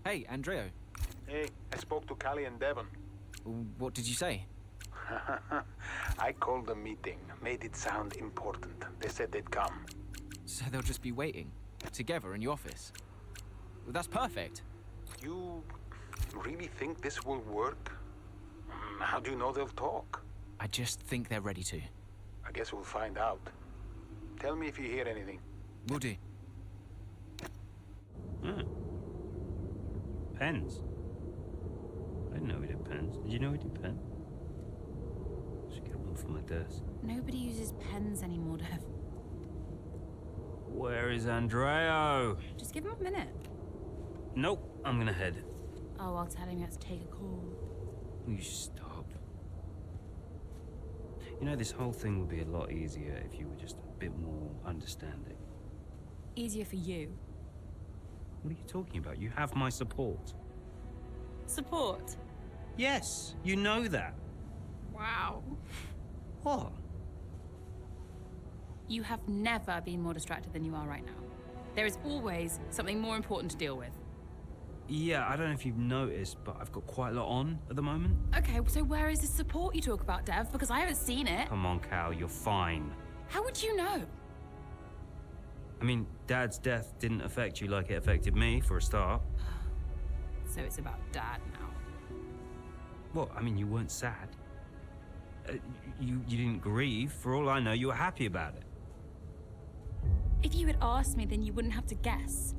Hey, Andreo. Hey, I spoke to Callie and Devon. What did you say? I called the meeting, made it sound important. They said they'd come. So they'll just be waiting, together in your office. That's perfect. You really think this will work? How do you know they'll talk? I just think they're ready to. I guess we'll find out. Tell me if you hear anything. Will do. Pens. I didn't know we did pens. Did you know we did pens? Should get one for my desk. Nobody uses pens anymore, Dev. Where is Andreo? Just give him a minute. Nope, I'm gonna head. Oh, I'll tell him he has to take a call. You stop. You know, this whole thing would be a lot easier if you were just a bit more understanding. Easier for you. What are you talking about? You have my support. Support? Yes, you know that. Wow. What? You have never been more distracted than you are right now. There is always something more important to deal with. Yeah, I don't know if you've noticed, but I've got quite a lot on at the moment. Okay, so where is the support you talk about, Dev? Because I haven't seen it. Come on, Cal, you're fine. How would you know? I mean, Dad's death didn't affect you like it affected me, for a start. So it's about Dad now. What? I mean, you weren't sad. You didn't grieve. For all I know, you were happy about it. If you had asked me, then you wouldn't have to guess.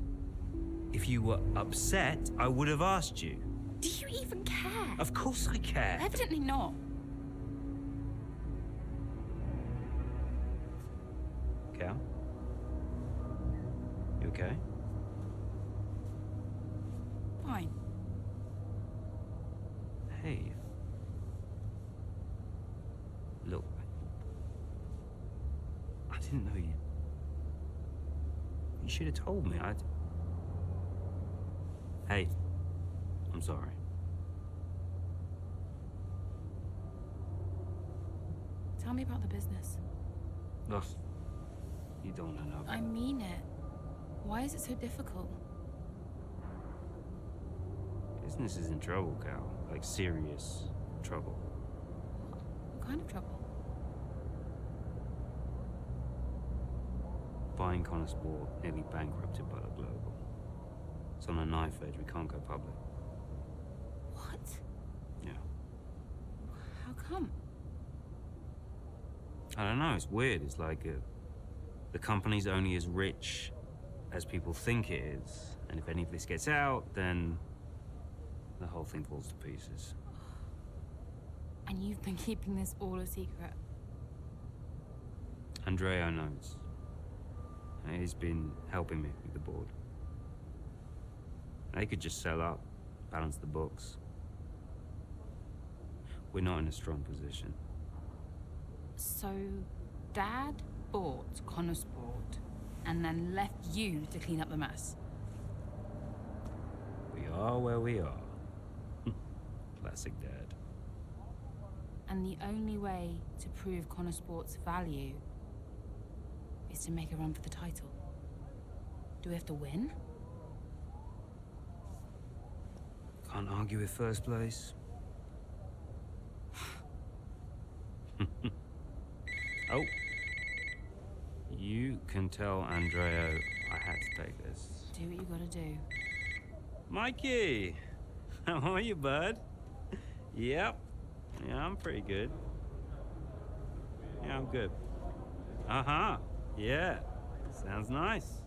If you were upset, I would have asked you. Do you even care? Of course I care. Evidently not. Cal? You okay? Fine. Hey. Look. I didn't know you. You should have told me. Hey. I'm sorry. Tell me about the business. Ugh. You don't want to know. I mean it. Why is it so difficult? Business is in trouble, Cal. Like, serious trouble. What kind of trouble? Buying Connor Sport nearly bankrupted Butler Global. It's on a knife edge. We can't go public. What? Yeah. How come? I don't know. It's weird. It's like the company's only as rich as people think it is. And if any of this gets out, then the whole thing falls to pieces. And you've been keeping this all a secret? Andreo knows. He's been helping me with the board. They could just sell up, balance the books. We're not in a strong position. So, Dad bought Connor Sport and then left you to clean up the mess? We are where we are. Classic Dad. And the only way to prove Connor Sport's value is to make a run for the title. Do we have to win? Can't argue with first place. Oh. You can tell Andreo I had to take this. Do what you gotta do. Mikey! How are you, bud? Yep. Yeah, I'm pretty good. Yeah, I'm good. Uh-huh. Yeah. Sounds nice.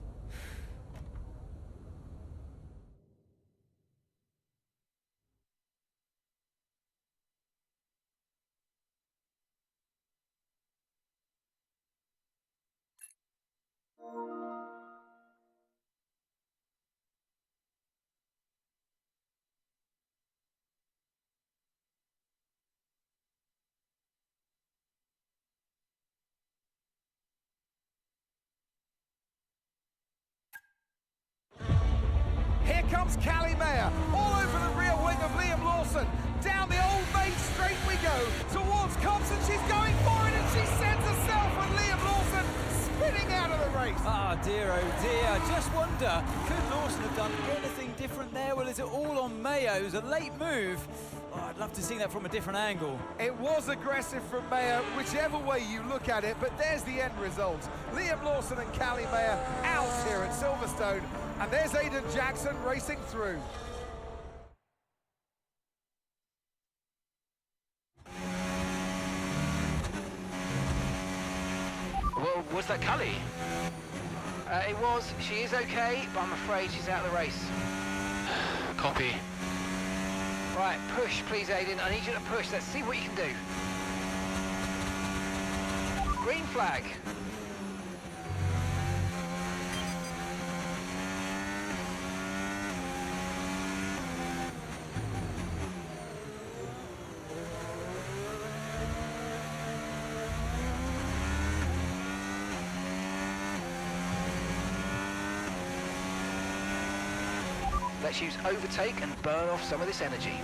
Here comes Callie Mayer, all over the rear wing of Liam Lawson. Down the old main straight we go, towards Cobbs, and she's going for it, and she sends herself, and Liam Lawson race. Ah, dear, oh dear. I just wonder, could Lawson have done anything different there? Well, is it all on Mayo? It was a late move. Oh, I'd love to see that from a different angle. It was aggressive from Mayer, whichever way you look at it, but there's the end result. Liam Lawson and Callie Mayer out here at Silverstone, and there's Aidan Jackson racing through. Well, was that Cully? It was. She is okay, but I'm afraid she's out of the race. Copy. Right, push, please, Aidan. I need you to push. Let's see what you can do. Green flag. Let's use overtake and burn off some of this energy.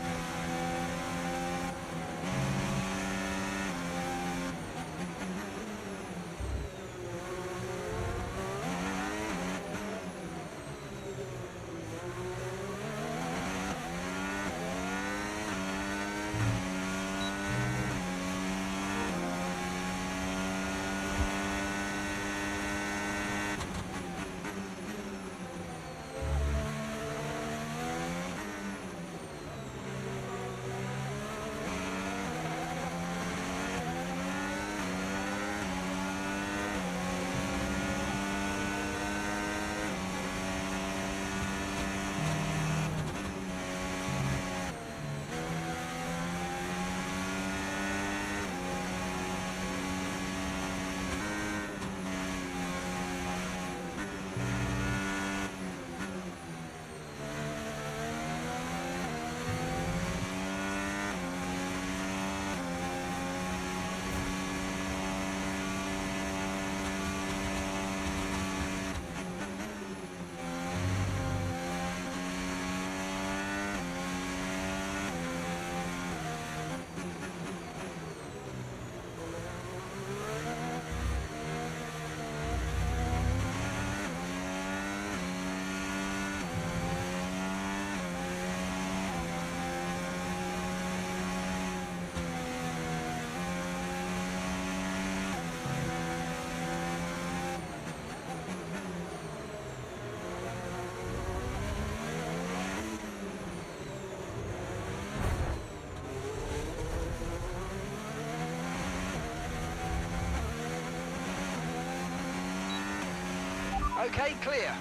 Okay, clear.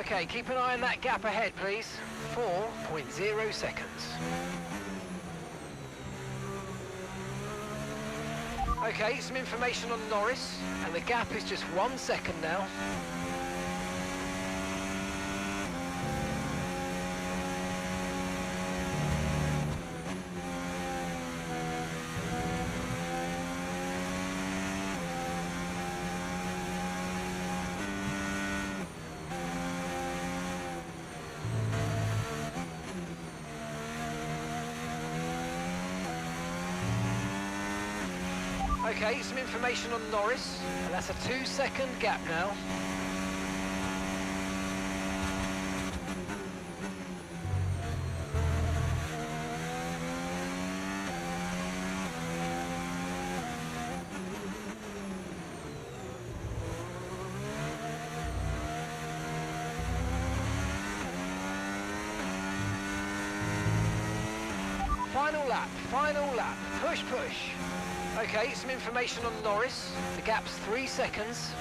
Okay, keep an eye on that gap ahead, please. 4.0 seconds. Okay, some information on Norris, and the gap is just 1 second now. Okay, some information on Norris, and that's a 2-second gap now. Final lap, push, push. Okay, some information on Norris. The gap's 3 seconds.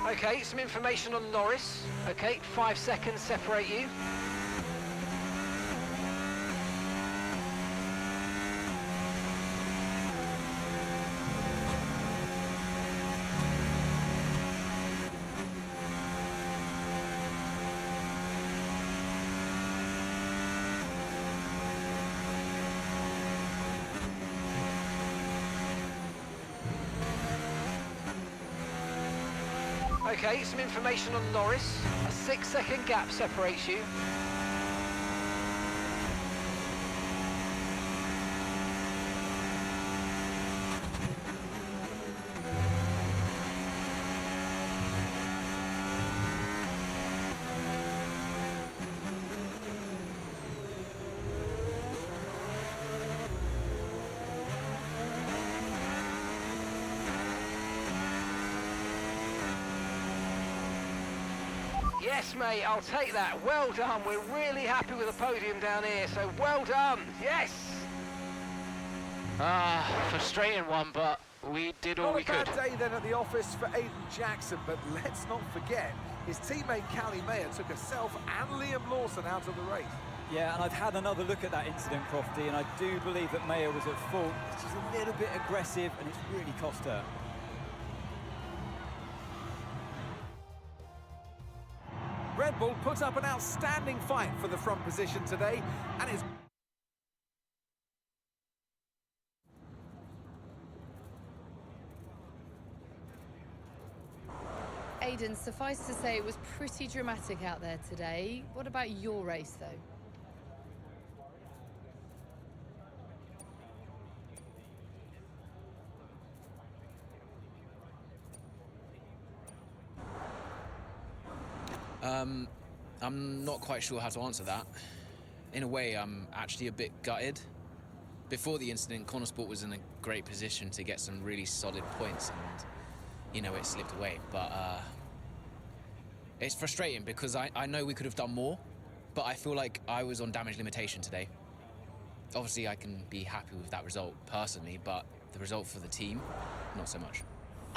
Okay, some information on Norris. Okay, 5 seconds separate you. Okay, some information on Norris. A 6-second gap separates you. Yes, mate, I'll take that. Well done. We're really happy with the podium down here, so well done. Yes! Frustrating one, but we did all Not we a bad could. day then at the office for Aiden Jackson, but let's not forget, his teammate Callie Mayer took herself and Liam Lawson out of the race. Yeah, and I've had another look at that incident, Crofty, and I do believe that Mayer was at fault. She's a little bit aggressive, and it's really cost her. Red Bull put up an outstanding fight for the front position today, and it's Aiden, suffice to say it was pretty dramatic out there today. What about your race, though? I'm not quite sure how to answer that. In a way, I'm actually a bit gutted. Before the incident, Cornersport was in a great position to get some really solid points, and, you know, it slipped away. But it's frustrating because I know we could have done more, but I feel like I was on damage limitation today. Obviously, I can be happy with that result personally, but the result for the team, not so much.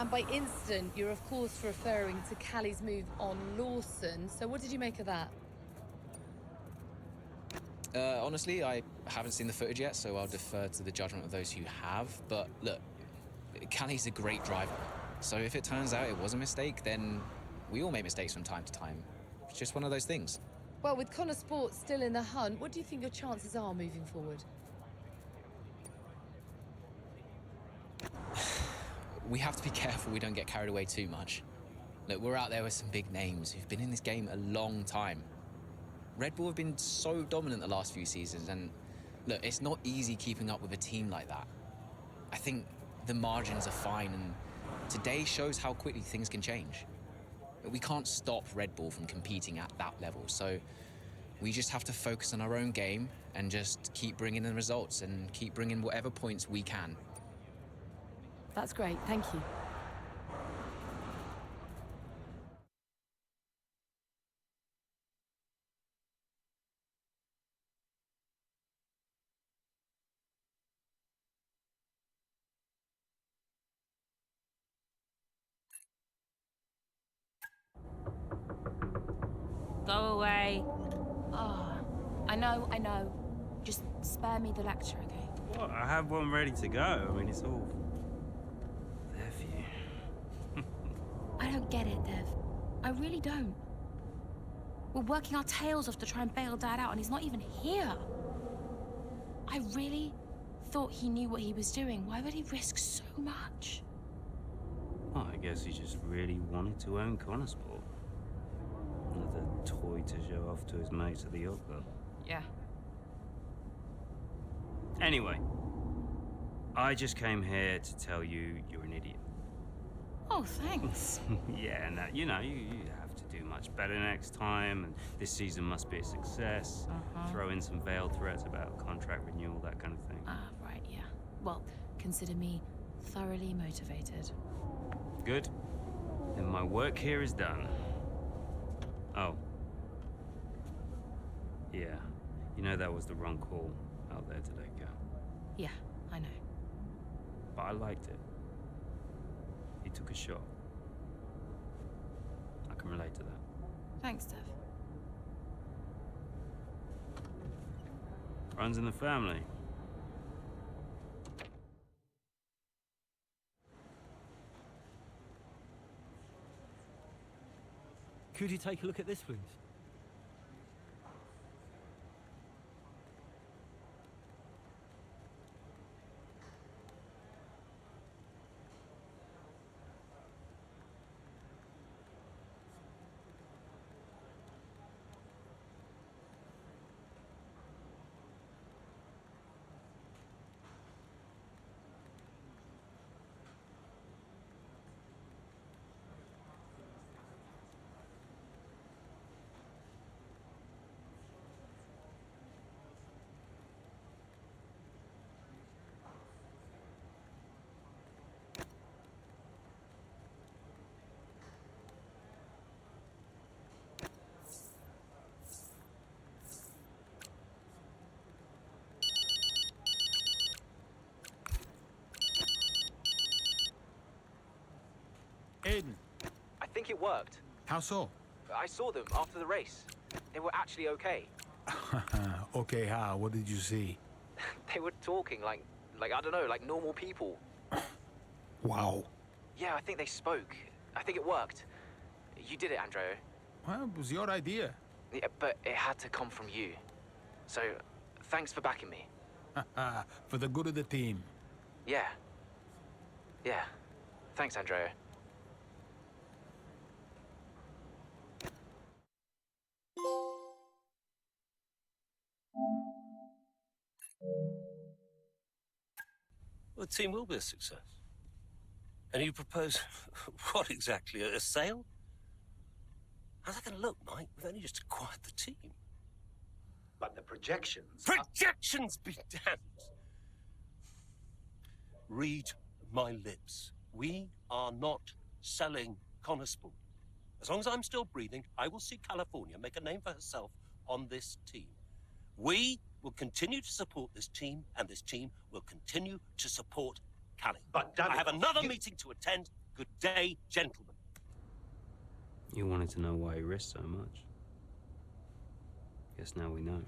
And by incident, you're of course referring to Callie's move on Lawson. So what did you make of that? Honestly, I haven't seen the footage yet, so I'll defer to the judgment of those who have. But look, Callie's a great driver. So if it turns out it was a mistake, then we all make mistakes from time to time. It's just one of those things. Well, with Connor Sport still in the hunt, what do you think your chances are moving forward? We have to be careful we don't get carried away too much. Look, we're out there with some big names who've been in this game a long time. Red Bull have been so dominant the last few seasons, and look, it's not easy keeping up with a team like that. I think the margins are fine, and today shows how quickly things can change. We can't stop Red Bull from competing at that level, so We just have to focus on our own game and just keep bringing the results and keep bringing whatever points we can. That's great, thank you. Go away. Oh, I know. Just spare me the lecture, okay? What? I have one ready to go. I mean, it's all there for you. I don't get it, Dev. I really don't. We're working our tails off to try and bail Dad out, and he's not even here. I really thought he knew what he was doing. Why would he risk so much? Well, I guess he just really wanted to own Connorsport. Another toy to show off to his mates at the yacht club. Yeah. Anyway, I just came here to tell you you're an idiot. Oh, thanks. Yeah, and that, you know, you have to do much better next time, and this season must be a success. Throw in some veiled threats about contract renewal, that kind of thing. Right, yeah. Well, consider me thoroughly motivated. Good. Then my work here is done. Oh. Yeah. You know that was the wrong call out there today, Cal. Yeah, I know. But I liked it. He took a shot. I can relate to that. Thanks, Dev. Runs in the family. Could you take a look at this, please? Aiden, I think it worked. how so? I saw them after the race. They were actually okay. Okay, how? What did you see? They were talking like I don't know, like normal people. Wow. Yeah, I think they spoke. I think it worked. You did it, Andrea. Well, it was your idea. Yeah, but it had to come from you. So, thanks for backing me. For the good of the team. Yeah. Yeah. Thanks, Andrea. Well, the team will be a success. And you propose, what exactly, a sale? How's that going to look, Mike? We've only just acquired the team. But the projections... Projections be damned! Read my lips. We are not selling Connorsport. As long as I'm still breathing, I will see California make a name for herself on this team. We will continue to support this team, and this team will continue to support Cali. But I have another meeting to attend. Good day, gentlemen. You wanted to know why he risked so much. Guess now we know.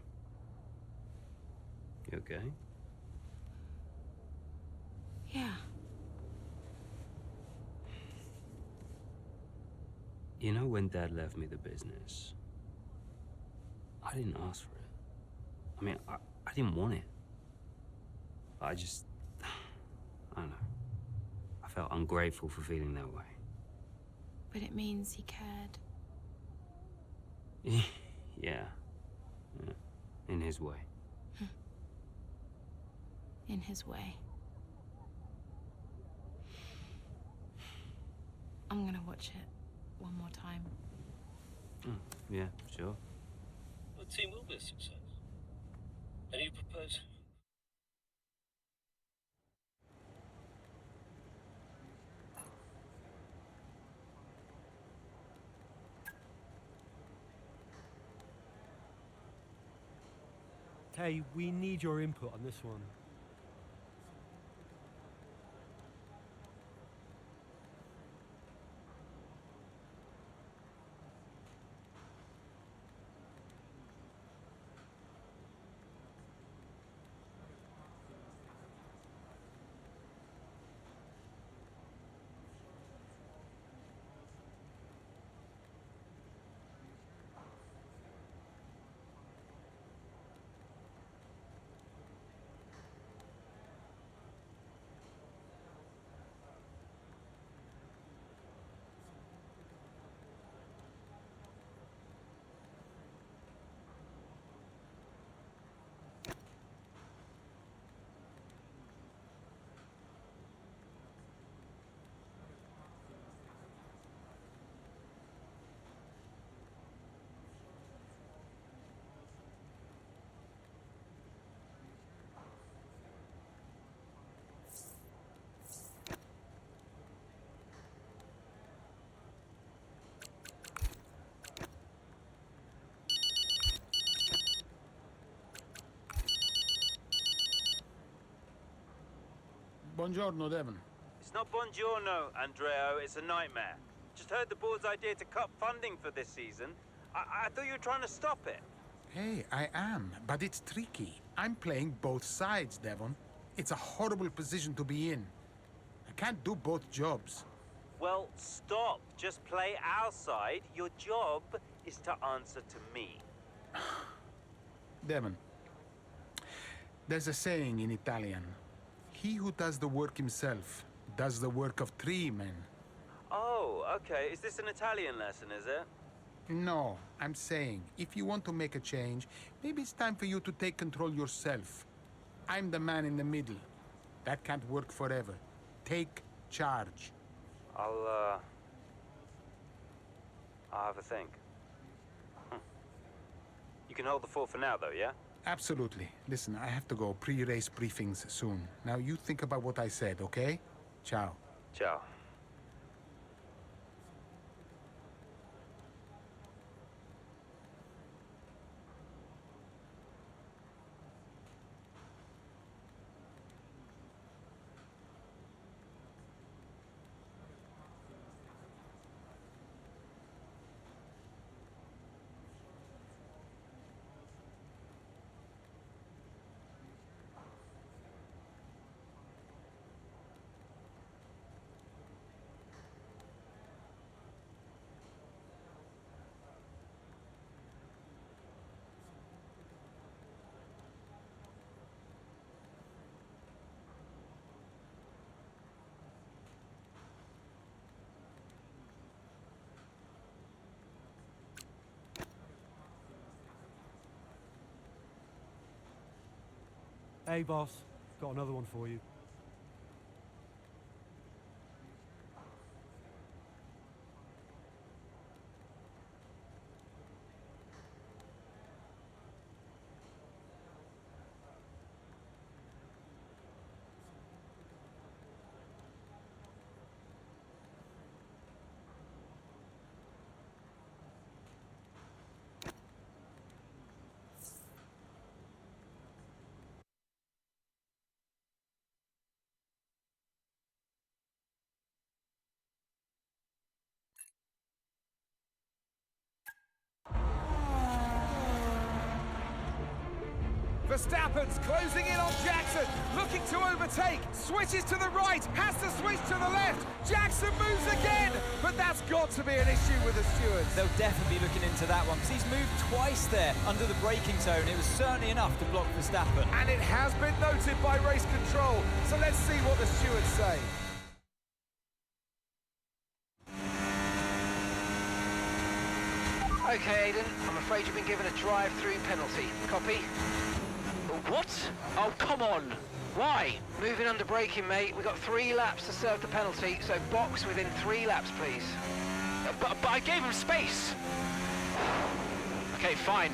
You okay? Yeah. You know, when Dad left me the business, I didn't ask for it. I mean, I didn't want it. I just... I don't know. I felt ungrateful for feeling that way. But it means he cared. Yeah. In his way. In his way. I'm gonna watch it one more time. Yeah, sure. the team will be a success. And you propose... Hey, we need your input on this one. Buongiorno, Devon. It's not buongiorno, Andreo. It's a nightmare. Just heard the board's idea to cut funding for this season. I thought you were trying to stop it. Hey, I am, but it's tricky. I'm playing both sides, Devon. It's a horrible position to be in. I can't do both jobs. Well, stop. Just play our side. Your job is to answer to me. Devon, there's a saying in Italian. He who does the work himself does the work of 3 men. Oh, okay. Is this an Italian lesson, is it? No, I'm saying, if you want to make a change, maybe it's time for you to take control yourself. I'm the man in the middle. That can't work forever. Take charge. I'll have a think. You can hold the fort for now, though, yeah? Absolutely. Listen, I have to go. Pre-race briefings soon. Now you think about what I said, okay? Ciao. Ciao. Hey, boss. Got another one for you. Verstappen's closing in on Jackson, looking to overtake, switches to the right, has to switch to the left. Jackson moves again, but that's got to be an issue with the stewards. They'll definitely be looking into that one, because he's moved twice there under the braking zone. It was certainly enough to block Verstappen. And it has been noted by race control, so let's see what the stewards say. Okay, Aiden, I'm afraid you've been given a drive-through penalty. Copy? What? Oh, come on! Why? Moving under braking, mate. We've got 3 laps to serve the penalty, so box within 3 laps, please. But I gave him space! Okay, fine.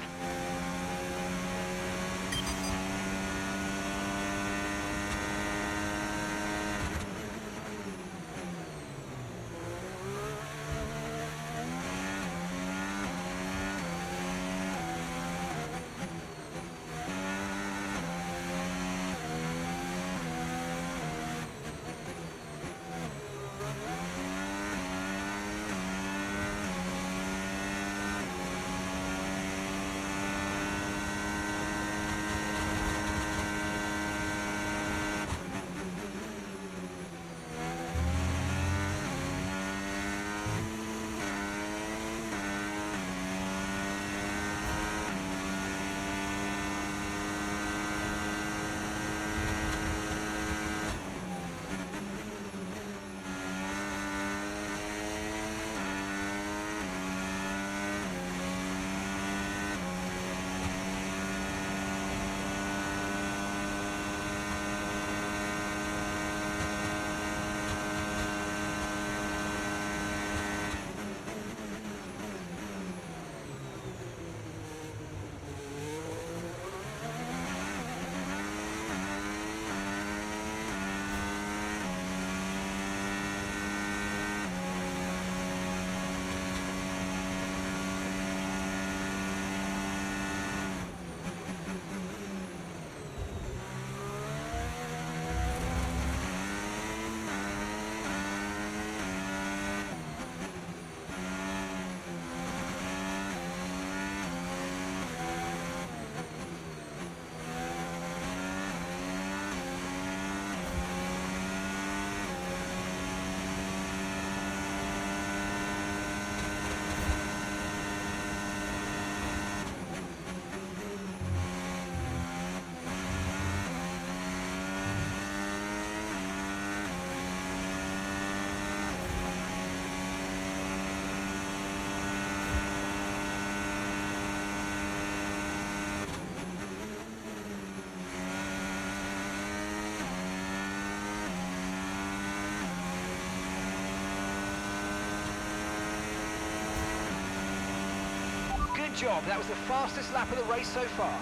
Good job. That was the fastest lap of the race so far.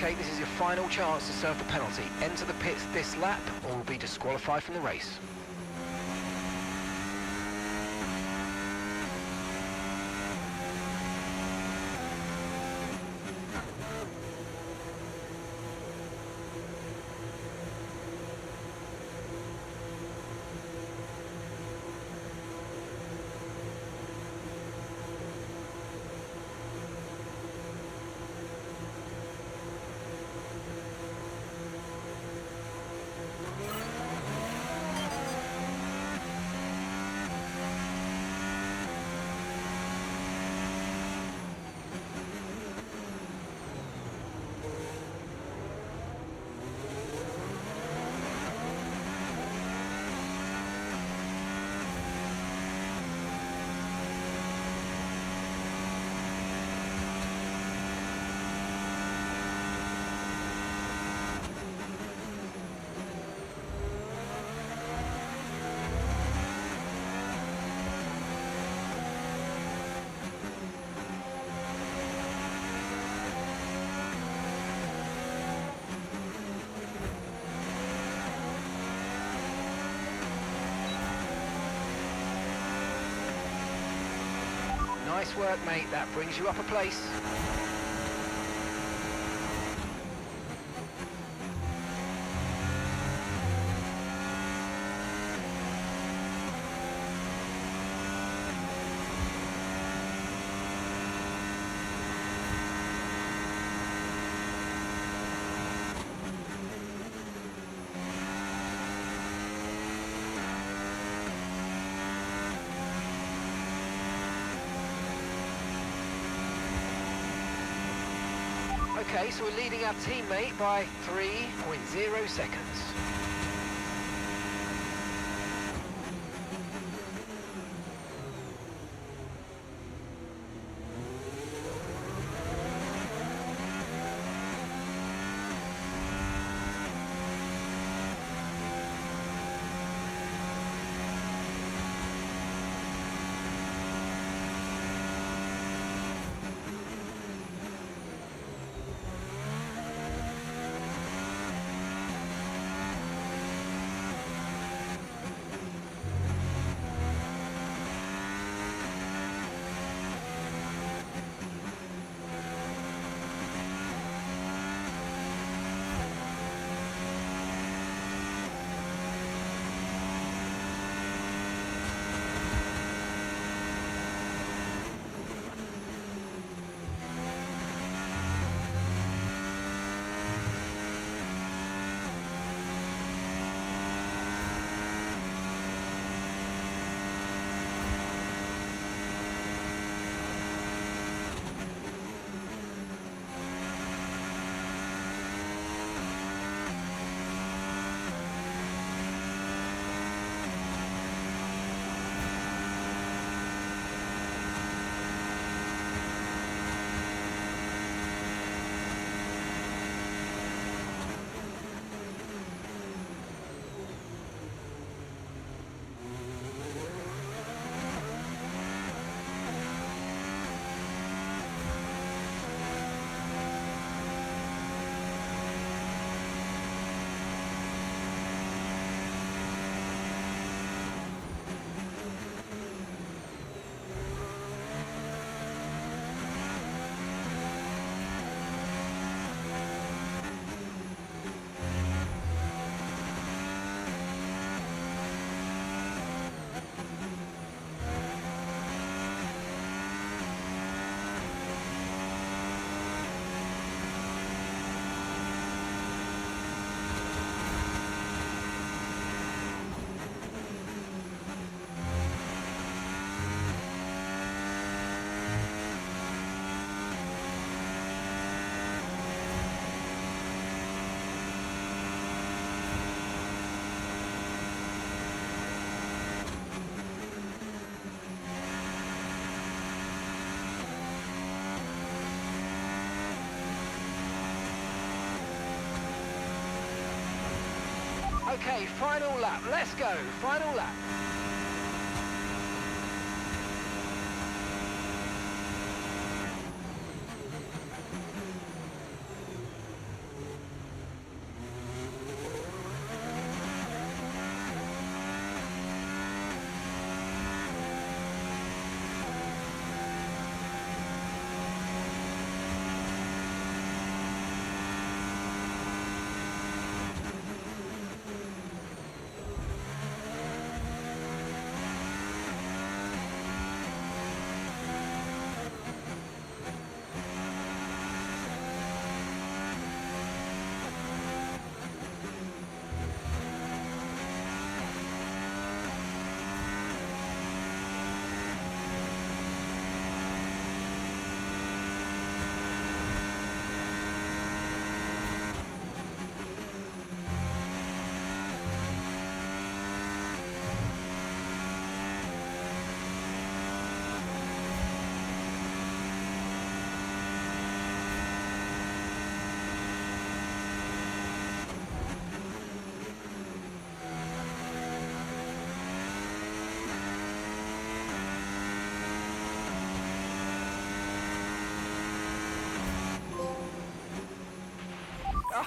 Okay, this is your final chance to serve the penalty. Enter the pits this lap or will be disqualified from the race. Nice work, mate. That brings you up a place. Okay, so we're leading our teammate by 3.0 seconds. Okay, final lap. Let's go. Final lap.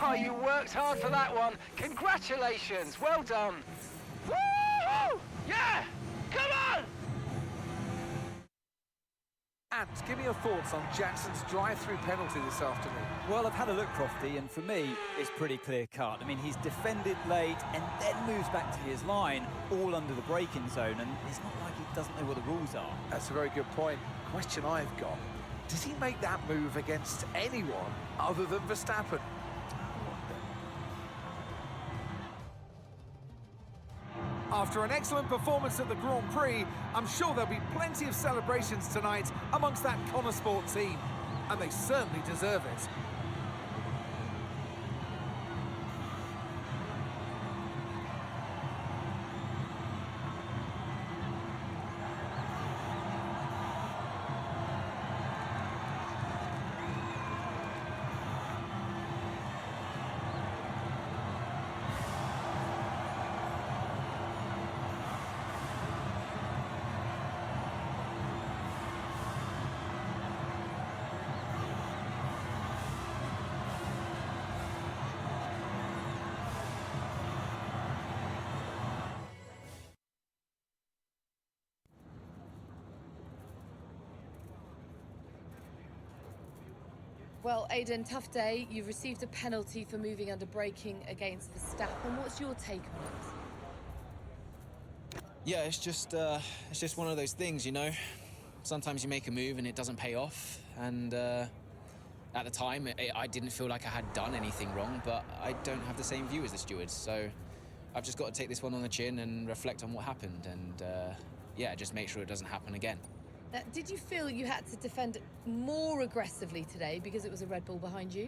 Oh, you worked hard for that one. Congratulations. Well done. Woo! Yeah! Come on! And give me your thoughts on Jackson's drive-through penalty this afternoon. Well, I've had a look, Crofty, and for me, it's pretty clear-cut. I mean, he's defended late and then moves back to his line, all under the braking zone, and it's not like he doesn't know what the rules are. That's a very good point. Question I've got, does he make that move against anyone other than Verstappen? After an excellent performance at the Grand Prix, I'm sure there'll be plenty of celebrations tonight amongst that Connor Sport team, and they certainly deserve it. Well, Aiden, tough day. You've received a penalty for moving under braking against Verstappen. What's your take on it? Yeah, it's just one of those things, you know. Sometimes you make a move and it doesn't pay off. And at the time, I didn't feel like I had done anything wrong, but I don't have the same view as the stewards. So I've just got to take this one on the chin and reflect on what happened. And yeah, just make sure it doesn't happen again. Did you feel you had to defend more aggressively today because it was a Red Bull behind you?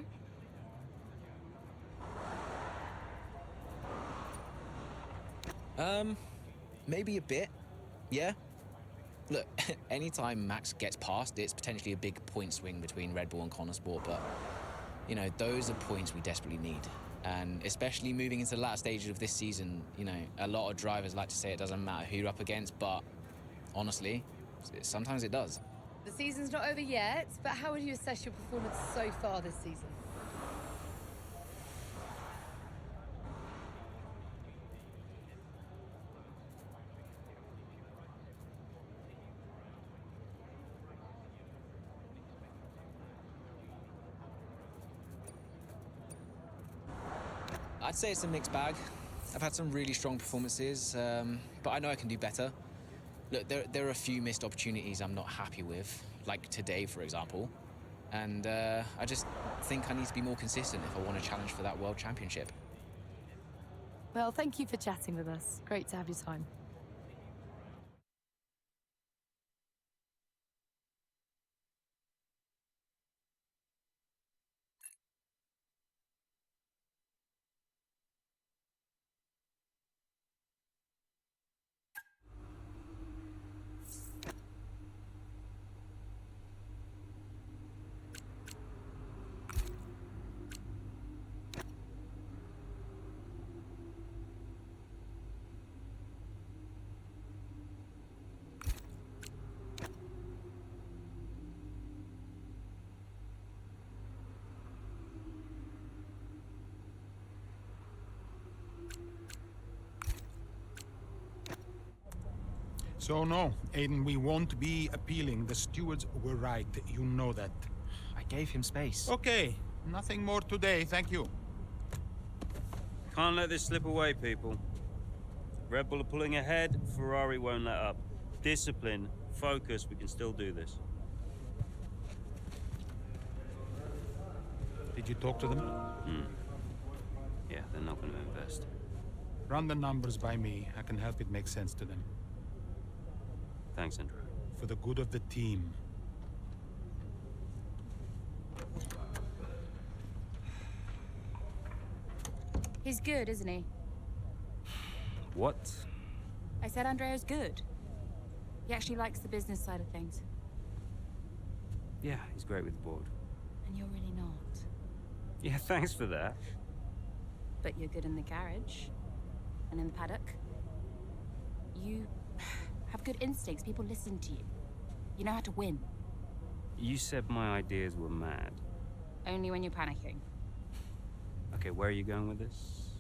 Maybe a bit, yeah. Look, anytime Max gets past, it's potentially a big point swing between Red Bull and Connor Sport, but, you know, those are points we desperately need. And especially moving into the latter stages of this season, you know, a lot of drivers like to say it doesn't matter who you're up against, but honestly, sometimes it does. The season's not over yet, but how would you assess your performance so far this season? I'd say it's a mixed bag. I've had some really strong performances, but I know I can do better. Look, there are a few missed opportunities I'm not happy with, like today, for example. And I just think I need to be more consistent if I want to challenge for that World Championship. Well, thank you for chatting with us. Great to have your time. So no, Aiden, we won't be appealing. The stewards were right. You know that. I gave him space. Okay, nothing more today, thank you. Can't let this slip away, people. Red Bull are pulling ahead, Ferrari won't let up. Discipline, focus, we can still do this. Did you talk to them? Yeah, they're not going to invest. Run the numbers by me. I can help it make sense to them. Thanks, Andrew. For the good of the team. He's good, isn't he? What? I said Andrea's good. He actually likes the business side of things. Yeah, he's great with the board. And you're really not. Yeah, thanks for that. But you're good in the garage. And in the paddock. You have good instincts. People listen to you. You know how to win. You said my ideas were mad. Only when you're panicking. Okay, where are you going with this?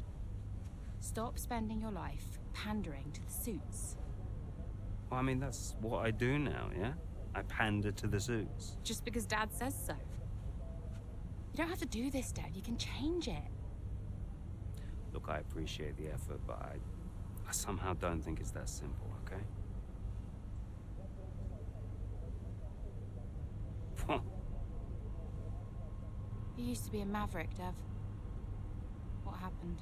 Stop spending your life pandering to the suits. Well, I mean, that's what I do now, yeah? I pander to the suits. Just because Dad says so. You don't have to do this, Dad. You can change it. Look, I appreciate the effort, but I somehow don't think it's that simple, okay? You used to be a maverick, Dev. What happened?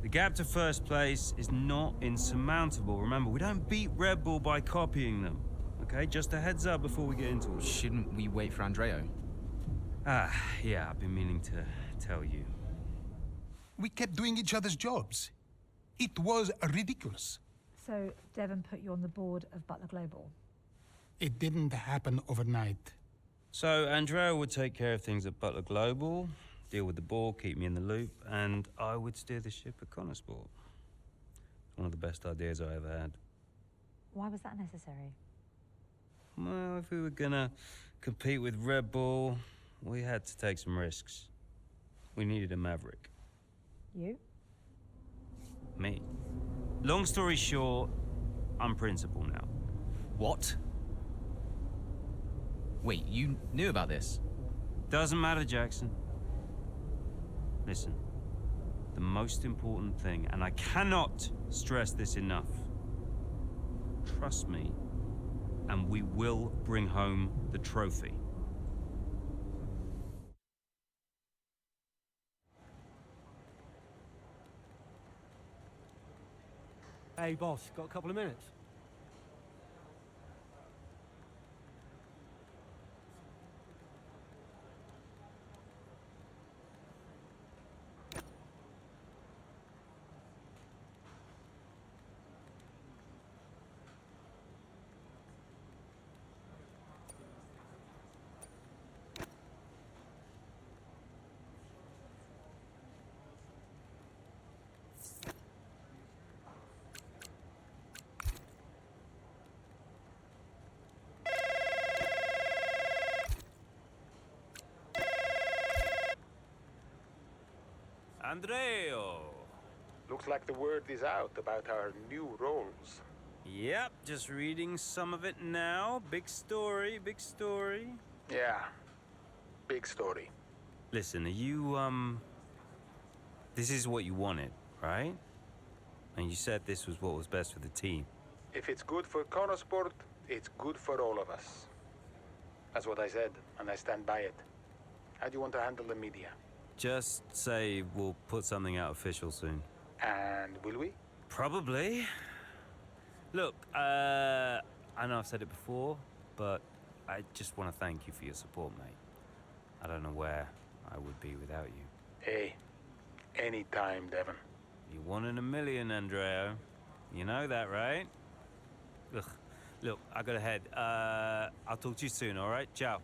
The gap to first place is not insurmountable. Remember, we don't beat Red Bull by copying them. Okay, just a heads up before we get into it. Shouldn't we wait for Andreo? Yeah, I've been meaning to tell you. We kept doing each other's jobs. It was ridiculous. So Devon put you on the board of Butler Global? It didn't happen overnight. So Andrea would take care of things at Butler Global, deal with the board, keep me in the loop, and I would steer the ship at Connorsport. One of the best ideas I ever had. Why was that necessary? Well, if we were gonna compete with Red Bull, we had to take some risks. We needed a maverick. You? Me. Long story short, I'm principal now. What? Wait, you knew about this? Doesn't matter, Jackson. Listen, the most important thing, and I cannot stress this enough, trust me, and we will bring home the trophy. Hey, boss, got a couple of minutes? Andreo! Looks like the word is out about our new roles. Yep, just reading some of it now. Big story, big story. Yeah, big story. Listen, are you, this is what you wanted, right? And you said this was what was best for the team. If it's good for Connorsport, it's good for all of us. That's what I said, and I stand by it. How do you want to handle the media? Just say we'll put something out official soon. And will we? Probably. Look, I know I've said it before, but I just want to thank you for your support, mate. I don't know where I would be without you. Hey, anytime, Devon. You 1 in a million, Andreo. You know that, right? Ugh. Look, I gotta head. I'll talk to you soon, all right? Ciao.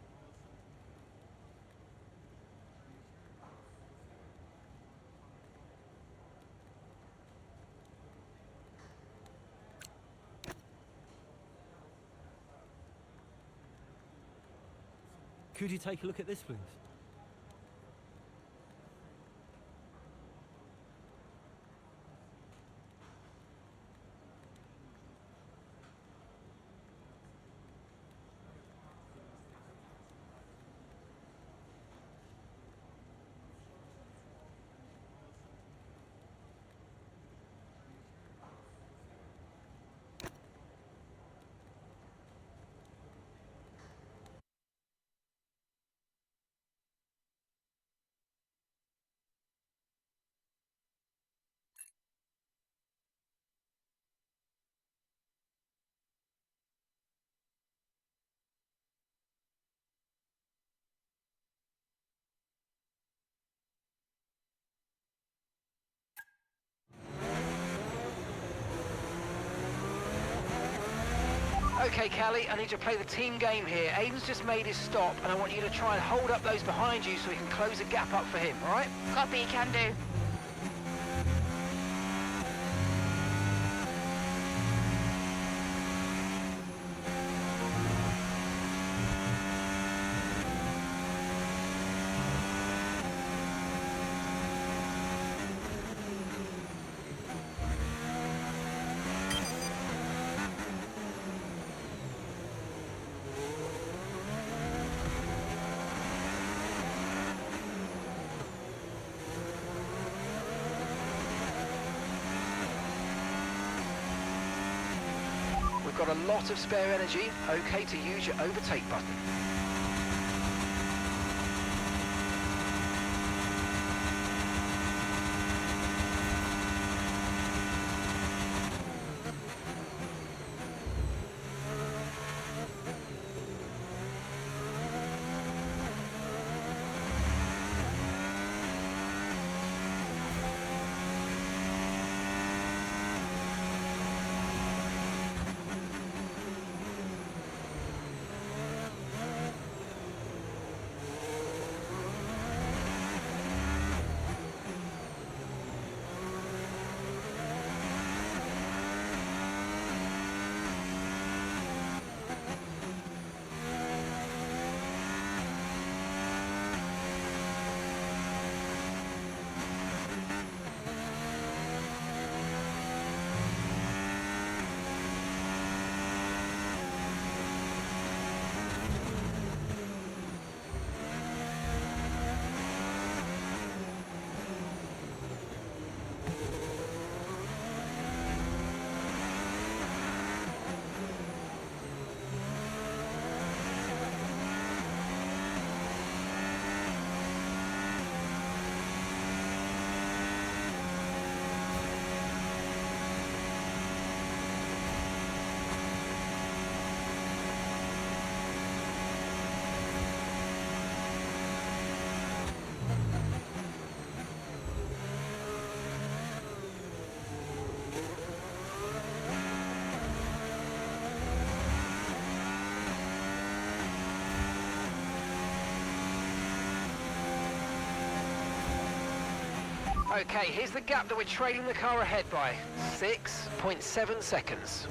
Could you take a look at this, please? Okay, Callie, I need you to play the team game here. Aiden's just made his stop, and I want you to try and hold up those behind you so we can close the gap up for him, all right? Copy, can do. We've got a lot of spare energy. Okay to use your overtake button. Okay, here's the gap that we're trailing the car ahead by. 6.7 seconds.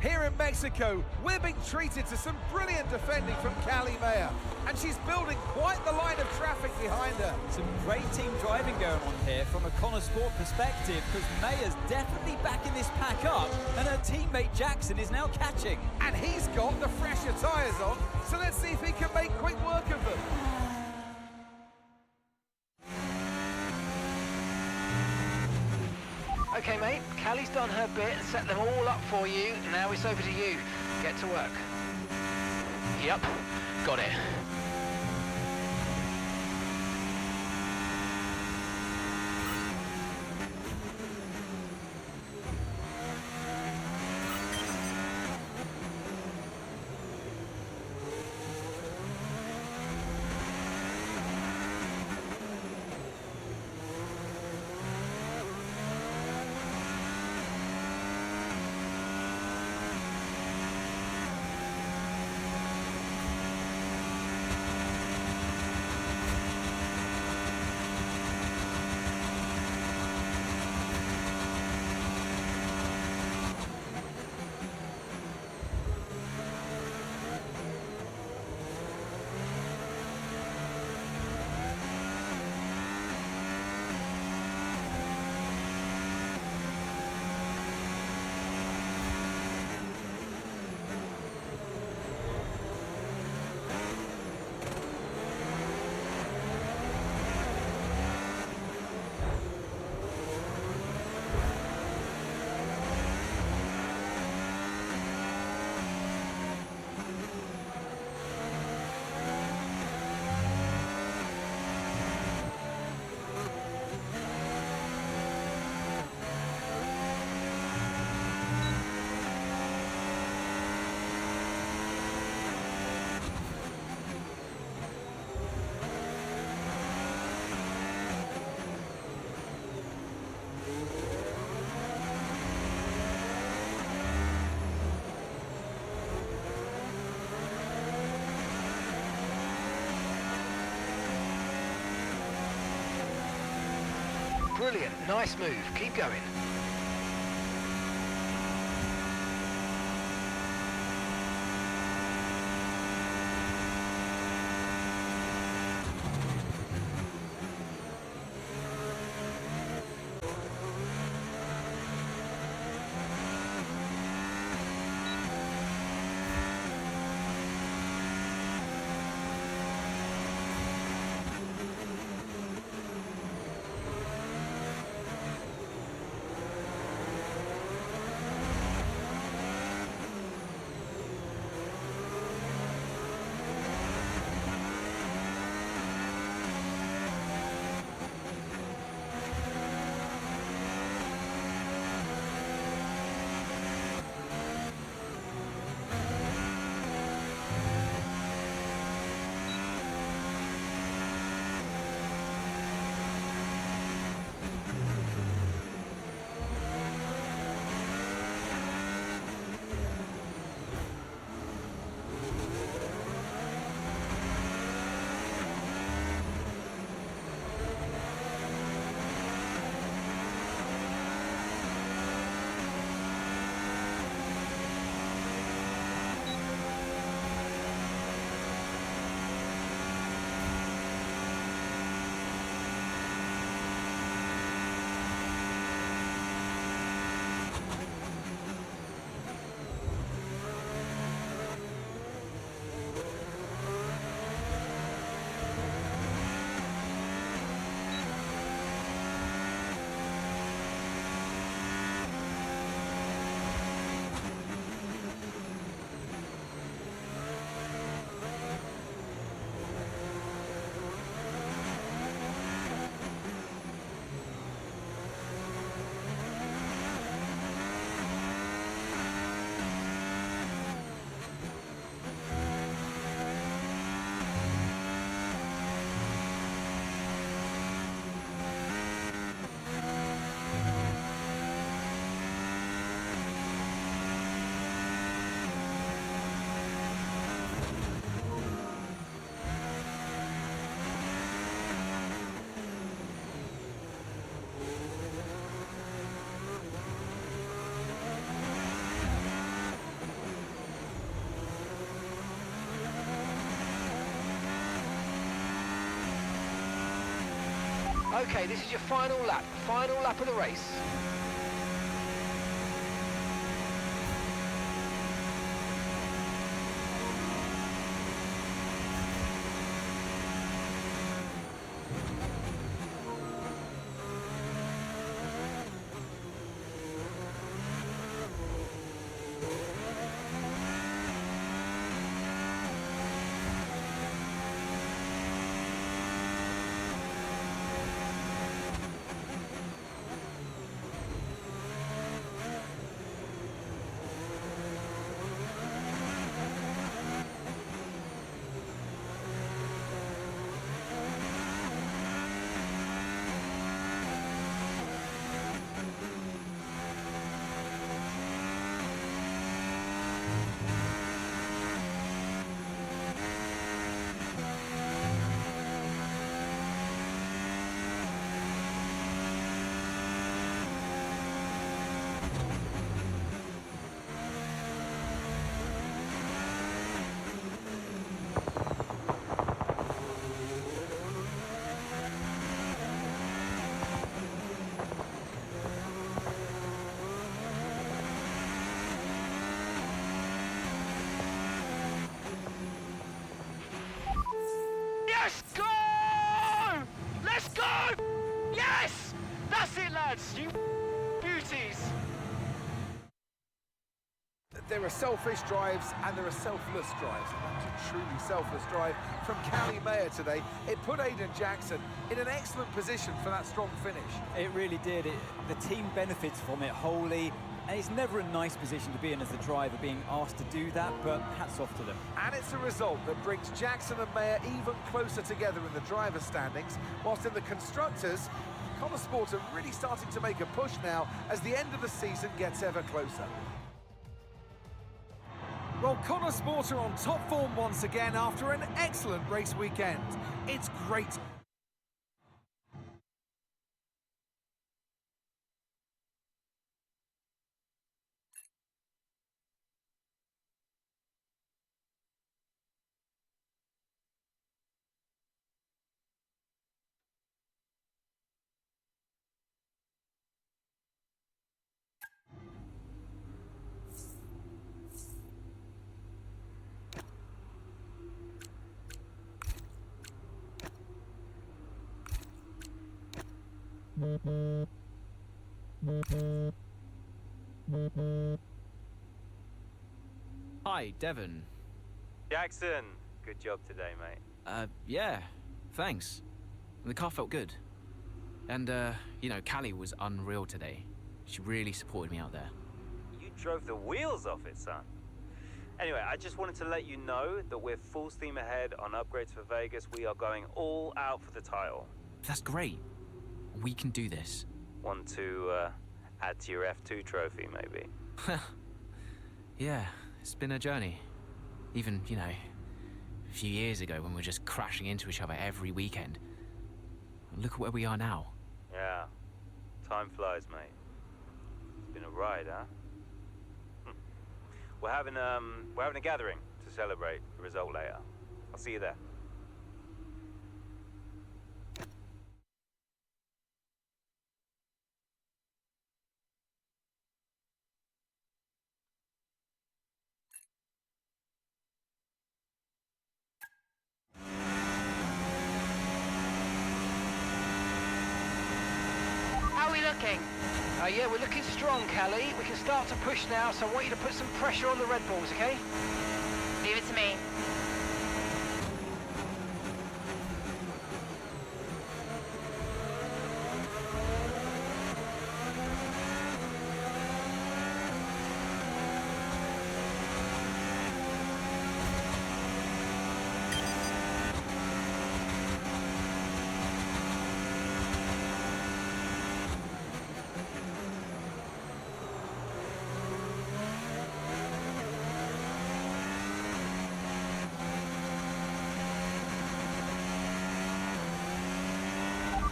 Here in Mexico, we're being treated to some brilliant defending from Callie Mayer, and she's building quite the line of traffic behind her. Some great team driving going on here from a Connor Sport perspective, because Mayer's definitely backing this pack up, and her teammate Jackson is now catching. And he's got the fresher tyres on, so let's see if he can make quick work of them. Okay, mate, Callie's done her bit and set them all up for you. Now it's over to you. Get to work. Yep, got it. Brilliant, nice move, keep going. Okay, this is your final lap of the race. Yes, go! Let's go! Yes! That's it, lads, you beauties. There are selfish drives and there are selfless drives. And that was a truly selfless drive from Callie Mayer today. It put Aiden Jackson in an excellent position for that strong finish. It really did. The team benefits from it wholly. And it's never a nice position to be in as the driver, being asked to do that, but hats off to them. And it's a result that brings Jackson and Mayer even closer together in the driver standings, whilst in the constructors, Connor Sport are really starting to make a push now as the end of the season gets ever closer. Well, Connor Sport are on top form once again after an excellent race weekend. It's great Hi, Devon. Jackson, good job today, mate. Yeah, thanks. The car felt good. And, you know, Callie was unreal today. She really supported me out there. You drove the wheels off it, son. Anyway, I just wanted to let you know that we're full steam ahead on upgrades for Vegas. We are going all out for the title. That's great. We can do this. Want to add to your F2 trophy, maybe? Yeah, it's been a journey. Even, you know, a few years ago when we were just crashing into each other every weekend. Look at where we are now. Yeah, time flies, mate. It's been a ride, huh? We're having a gathering to celebrate the result later. I'll see you there. How are we looking? Yeah, we're looking strong, Callie. We can start to push now, so I want you to put some pressure on the Red Bulls, okay? Leave it to me.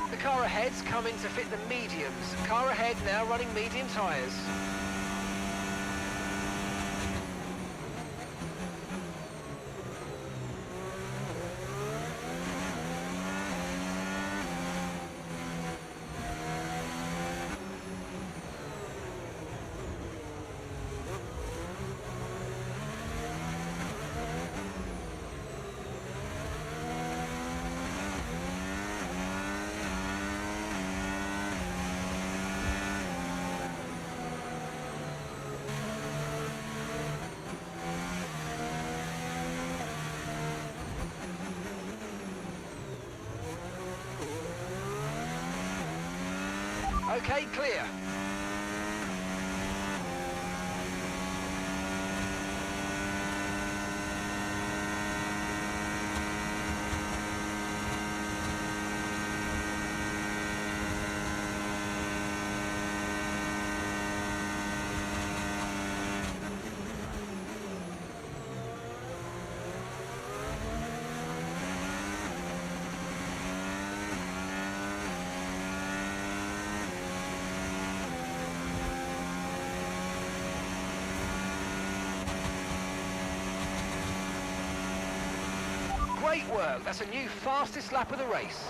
The car ahead's coming to fit the mediums. Car ahead now running medium tyres. Okay, clear. Great work. That's a new fastest lap of the race.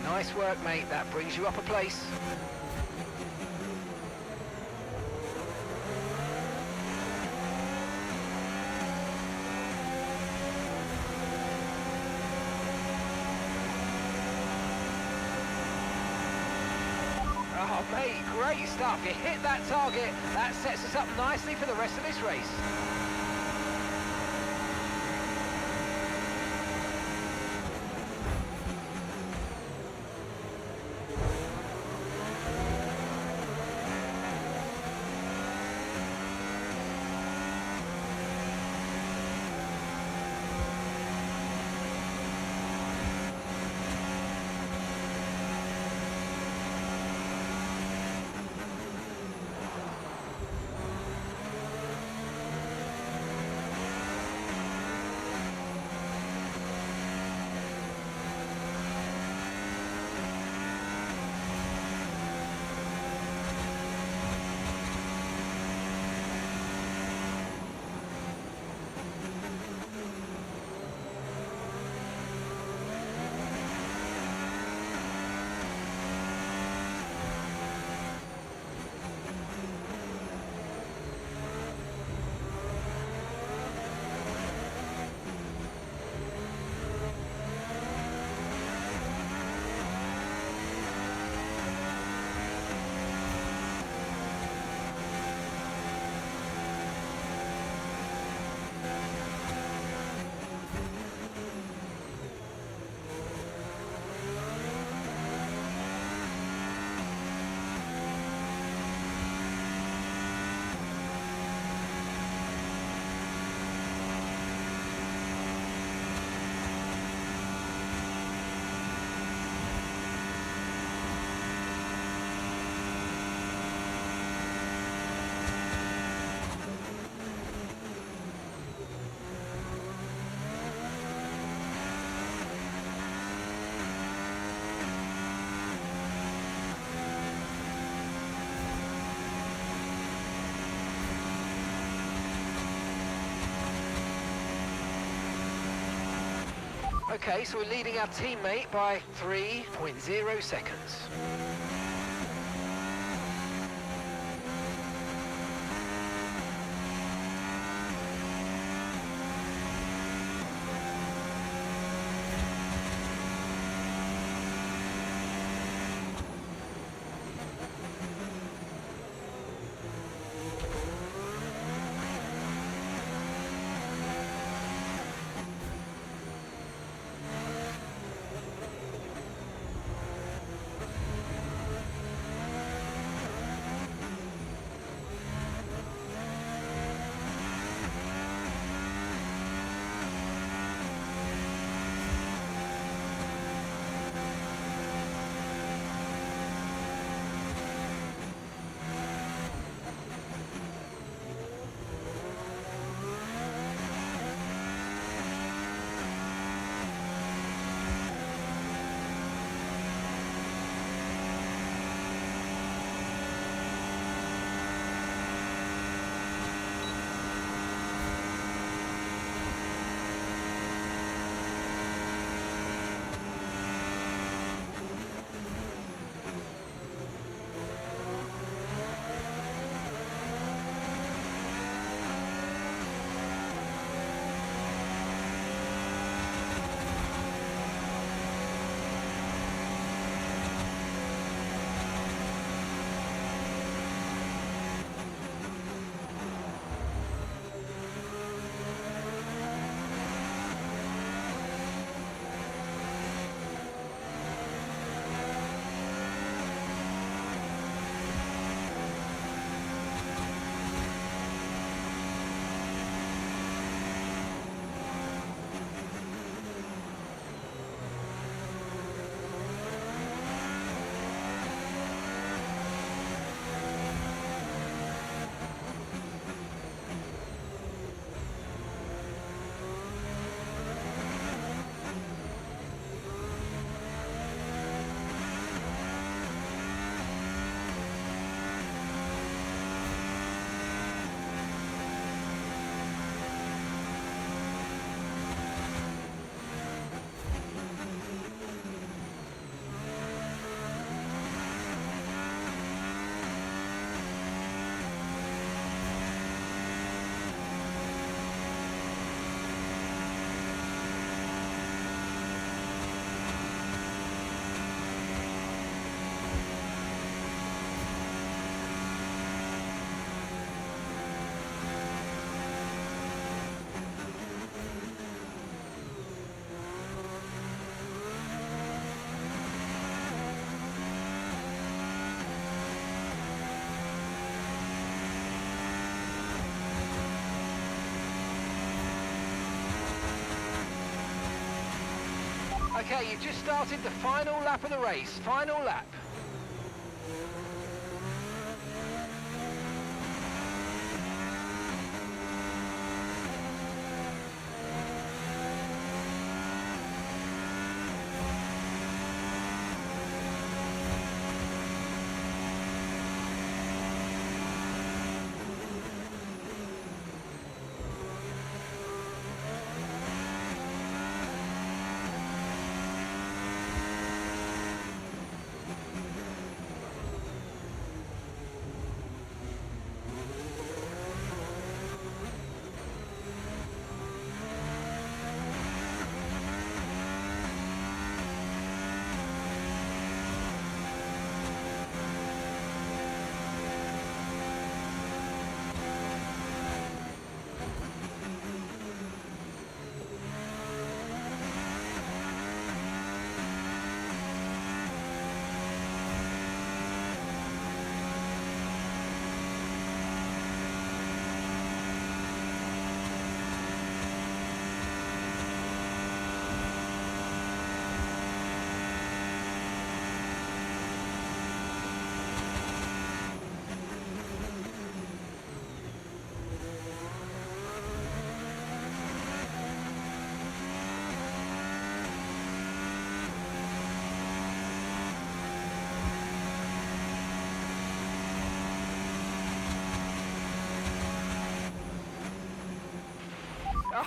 Nice work, mate. That brings you up a place. Oh, mate. Okay, great stuff. You hit that target. That sets us up nicely for the rest of this race. Okay, so we're leading our teammate by 3.0 seconds. Okay, you've just started the final lap of the race. Final lap.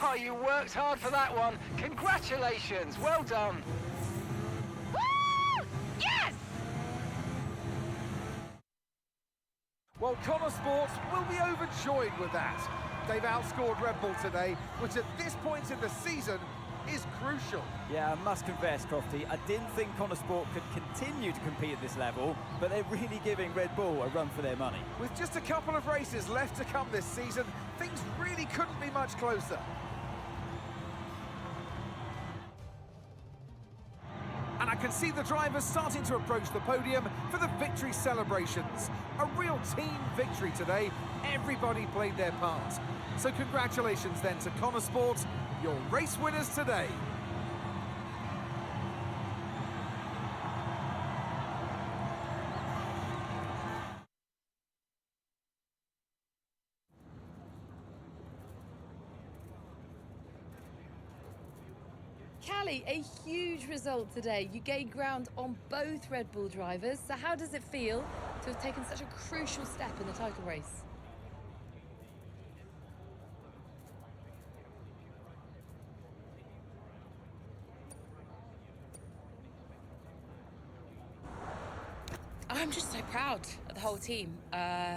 Oh, you worked hard for that one. Congratulations, well done. Woo! Yes! Well, Connor Sports will be overjoyed with that. They've outscored Red Bull today, which at this point in the season is crucial. Yeah, I must confess, Crofty, I didn't think Connor Sport could continue to compete at this level, but they're really giving Red Bull a run for their money. With just a couple of races left to come this season, things really couldn't be much closer. And I can see the drivers starting to approach the podium for the victory celebrations. A real team victory today. Everybody played their part. So congratulations then to Connor Sport, your race winners today. Callie, a huge result today. You gained ground on both Red Bull drivers. So how does it feel to have taken such a crucial step in the title race? I'm just so proud of the whole team.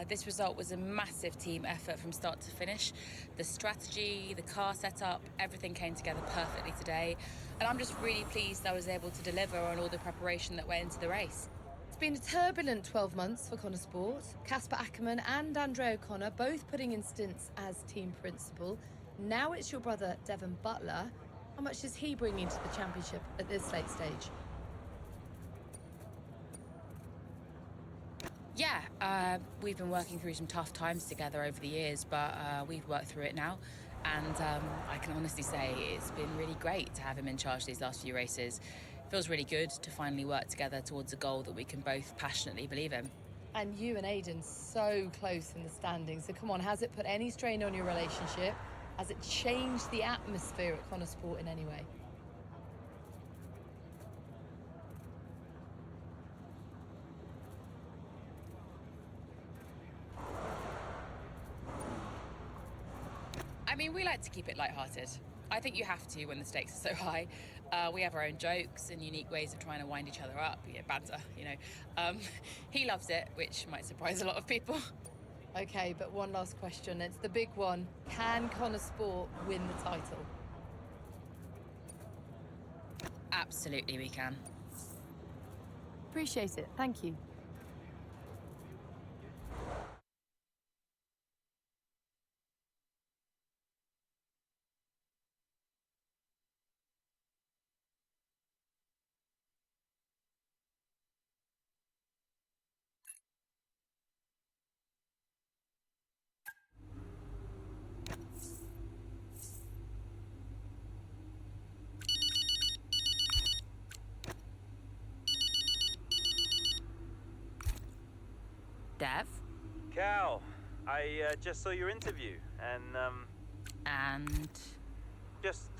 This result was a massive team effort from start to finish. The strategy, the car setup, everything came together perfectly today. And I'm just really pleased I was able to deliver on all the preparation that went into the race. It's been a turbulent 12 months for Connor Sport. Casper Ackerman and Andre O'Connor both putting in stints as team principal. Now it's your brother, Devon Butler. How much is he bringing to the championship at this late stage? Yeah, we've been working through some tough times together over the years, but we've worked through it now. And I can honestly say it's been really great to have him in charge these last few races. It feels really good to finally work together towards a goal that we can both passionately believe in. And you and Aidan so close in the standings. So come on, has it put any strain on your relationship? Has it changed the atmosphere at Connor Sport in any way? I mean, we like to keep it lighthearted. I think you have to when the stakes are so high. We have our own jokes and unique ways of trying to wind each other up, banter, He loves it, which might surprise a lot of people. Okay, but one last question. It's the big one. Can Connor Sport win the title? Absolutely, we can. Appreciate it. Thank you. Dev? Cal, I just saw your interview, and And? just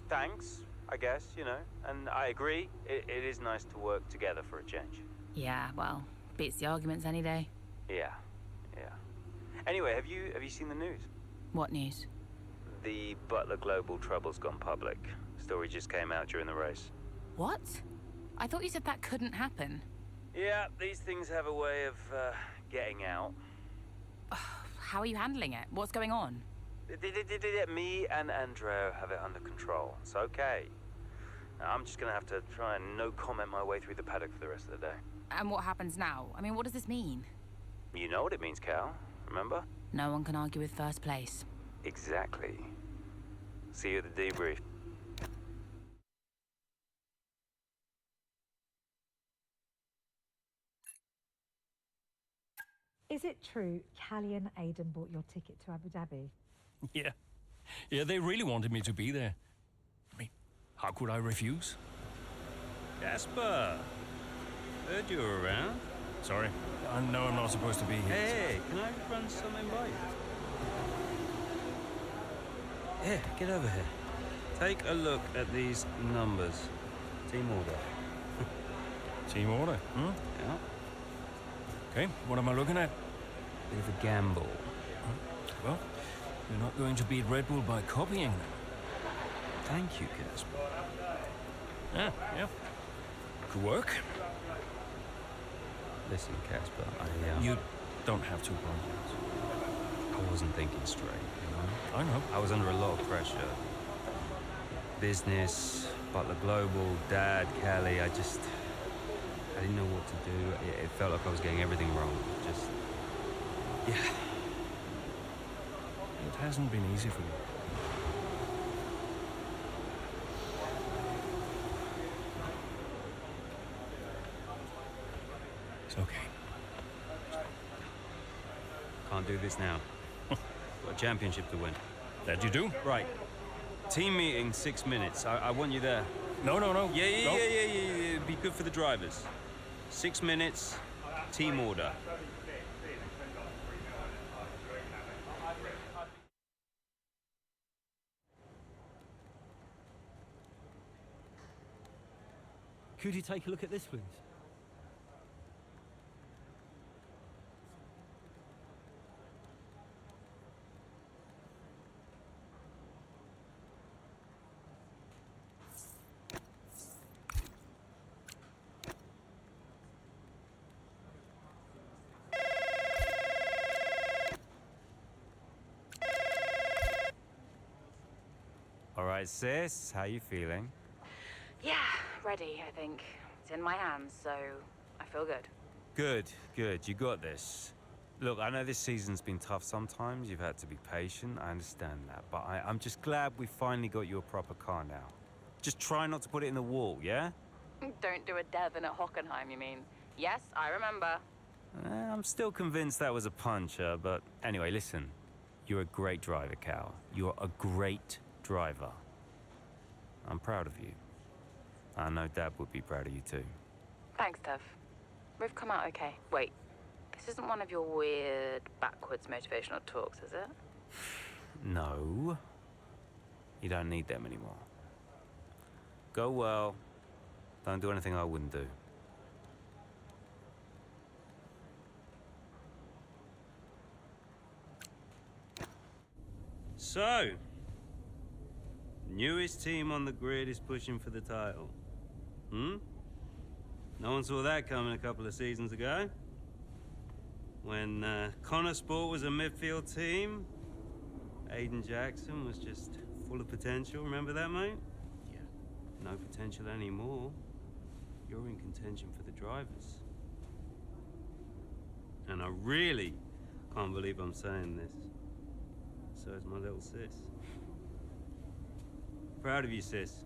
thanks, I guess, you know. And I agree, it is nice to work together for a change. Yeah, well, beats the arguments any day. Yeah. Anyway, have you seen the news? What news? The Butler Global trouble's gone public. Story just came out during the race. What? I thought you said that couldn't happen. Yeah, these things have a way of getting out. How are you handling it? What's going on? Me and Andreo have it under control. It's okay. Now, I'm just gonna have to try and no comment my way through the paddock for the rest of the day. And what happens now? I mean, what does this mean? You know what it means, Cal. Remember? No one can argue with first place. Exactly. See you at the debrief. Is it true Callie and Aidan bought your ticket to Abu Dhabi? Yeah, they really wanted me to be there. I mean, how could I refuse? Casper! Heard you were around. Sorry, I know I'm not supposed to be here. Hey, can I run something by you? Here, get over here. Take a look at these numbers. Team order. Team order, hmm? Yeah. Okay, what am I looking at? Bit of a gamble. Well, you're not going to beat Red Bull by copying them. Thank you, Casper. Yeah. Could work. Listen, Casper, You don't have to apologize. I wasn't thinking straight, you know? I know. I was under a lot of pressure. Business, Butler Global, Dad, Callie, I didn't know what to do. It felt like I was getting everything wrong. Yeah. It hasn't been easy for you. It's okay. Can't do this now. Got a championship to win. That you do? Right. Team meeting, 6 minutes. I want you there. No. Yeah. It'd be good for the drivers. 6 minutes, team order. Could you take a look at this, please? All right, sis, how you feeling? Yeah, ready, I think. It's in my hands, so I feel good. Good. You got this. Look, I know this season's been tough sometimes. You've had to be patient. I understand that. But I'm just glad we finally got you a proper car now. Just try not to put it in the wall, yeah? Don't do a Devon at Hockenheim, you mean? Yes, I remember. I'm still convinced that was a puncher, but anyway, listen. You're a great driver, Cal. You're a great driver. I'm proud of you. I know Dad would be proud of you too. Thanks, Dev. We've come out okay. Wait, this isn't one of your weird, backwards motivational talks, is it? No. You don't need them anymore. Go well. Don't do anything I wouldn't do. So, newest team on the grid is pushing for the title. No one saw that coming a couple of seasons ago. When Connor Sport was a midfield team, Aidan Jackson was just full of potential. Remember that, mate? Yeah. No potential anymore. You're in contention for the drivers. And I really can't believe I'm saying this. So is my little sis. Proud of you, sis.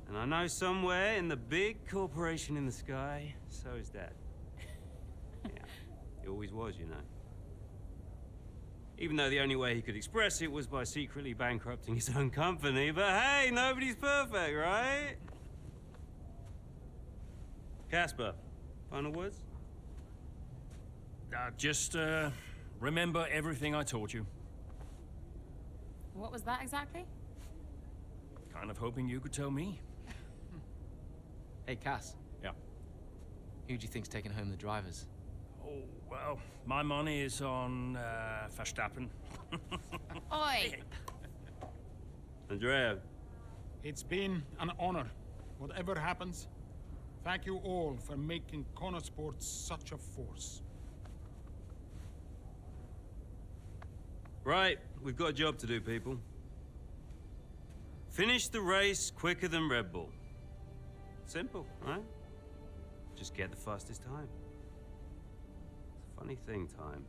And I know somewhere in the big corporation in the sky, so is Dad. Yeah, he always was, you know. Even though the only way he could express it was by secretly bankrupting his own company. But hey, nobody's perfect, right? Casper, final words? Just remember everything I taught you. What was that exactly? Kind of hoping you could tell me. Hey, Cass. Yeah. Who do you think's taking home the drivers? Oh, well, my money is on Verstappen. Oi! Andrea. It's been an honor. Whatever happens, thank you all for making Connosport such a force. Right, we've got a job to do, people. Finish the race quicker than Red Bull. Simple, right? Just get the fastest time. It's a funny thing, time.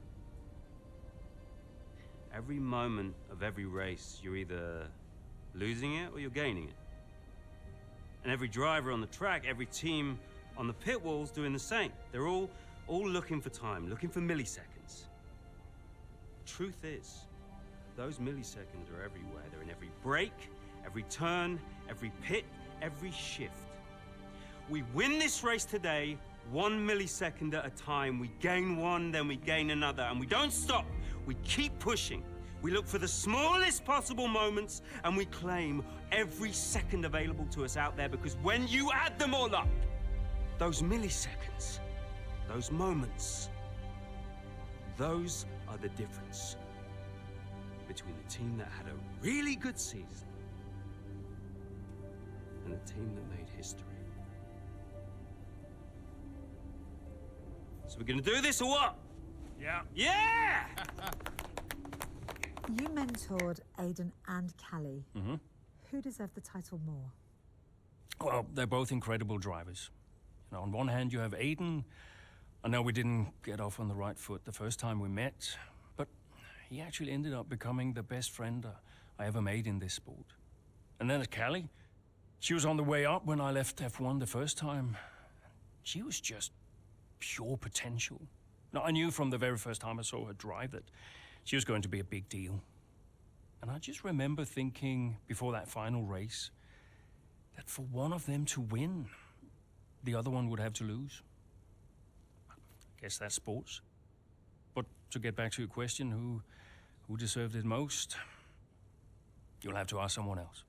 Every moment of every race, you're either losing it or you're gaining it. And every driver on the track, every team on the pit walls doing the same. They're all looking for time, looking for milliseconds. Truth is, those milliseconds are everywhere. They're in every brake, every turn, every pit, every shift. We win this race today, 1 millisecond at a time. We gain one, then we gain another, and we don't stop. We keep pushing. We look for the smallest possible moments, and we claim every second available to us out there, because when you add them all up, those milliseconds, those moments, those are the difference between the team that had a really good season and the team that made history. So we're gonna do this or what? Yeah. Yeah! You mentored Aiden and Callie. Mm-hmm. Who deserved the title more? Well, they're both incredible drivers. You know, on one hand, you have Aiden. I know we didn't get off on the right foot the first time we met, but he actually ended up becoming the best friend I ever made in this sport. And then there's Callie. She was on the way up when I left F1 the first time. She was just pure potential. Now, I knew from the very first time I saw her drive that she was going to be a big deal. And I just remember thinking before that final race that for one of them to win, the other one would have to lose. I guess that's sports. But to get back to your question, who deserved it most? You'll have to ask someone else.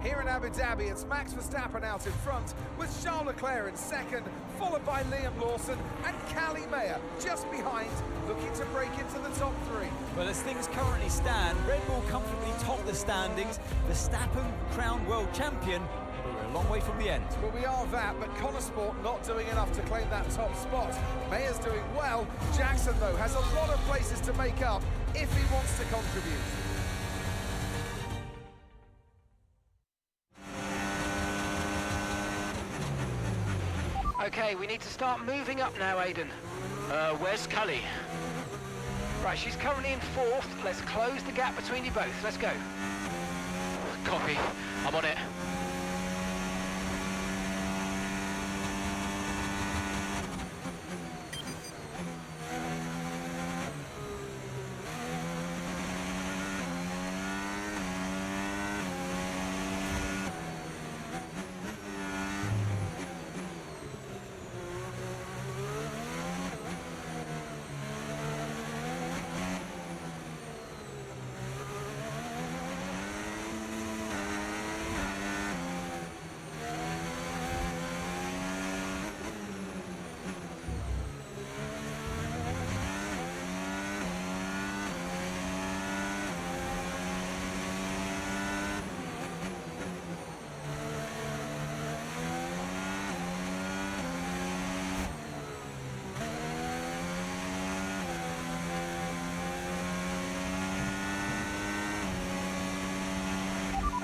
Here in Abu Dhabi, it's Max Verstappen out in front, with Charles Leclerc in second, followed by Liam Lawson and Callie Mayer just behind, looking to break into the top three. Well, as things currently stand, Red Bull comfortably top the standings, Verstappen crowned world champion, but we're a long way from the end. Well, we are that, but Connosport not doing enough to claim that top spot. Mayer's doing well. Jackson, though, has a lot of places to make up if he wants to contribute. Okay, we need to start moving up now, Aiden. Where's Callie? Right, she's currently in fourth. Let's close the gap between you both. Let's go. Copy. I'm on it.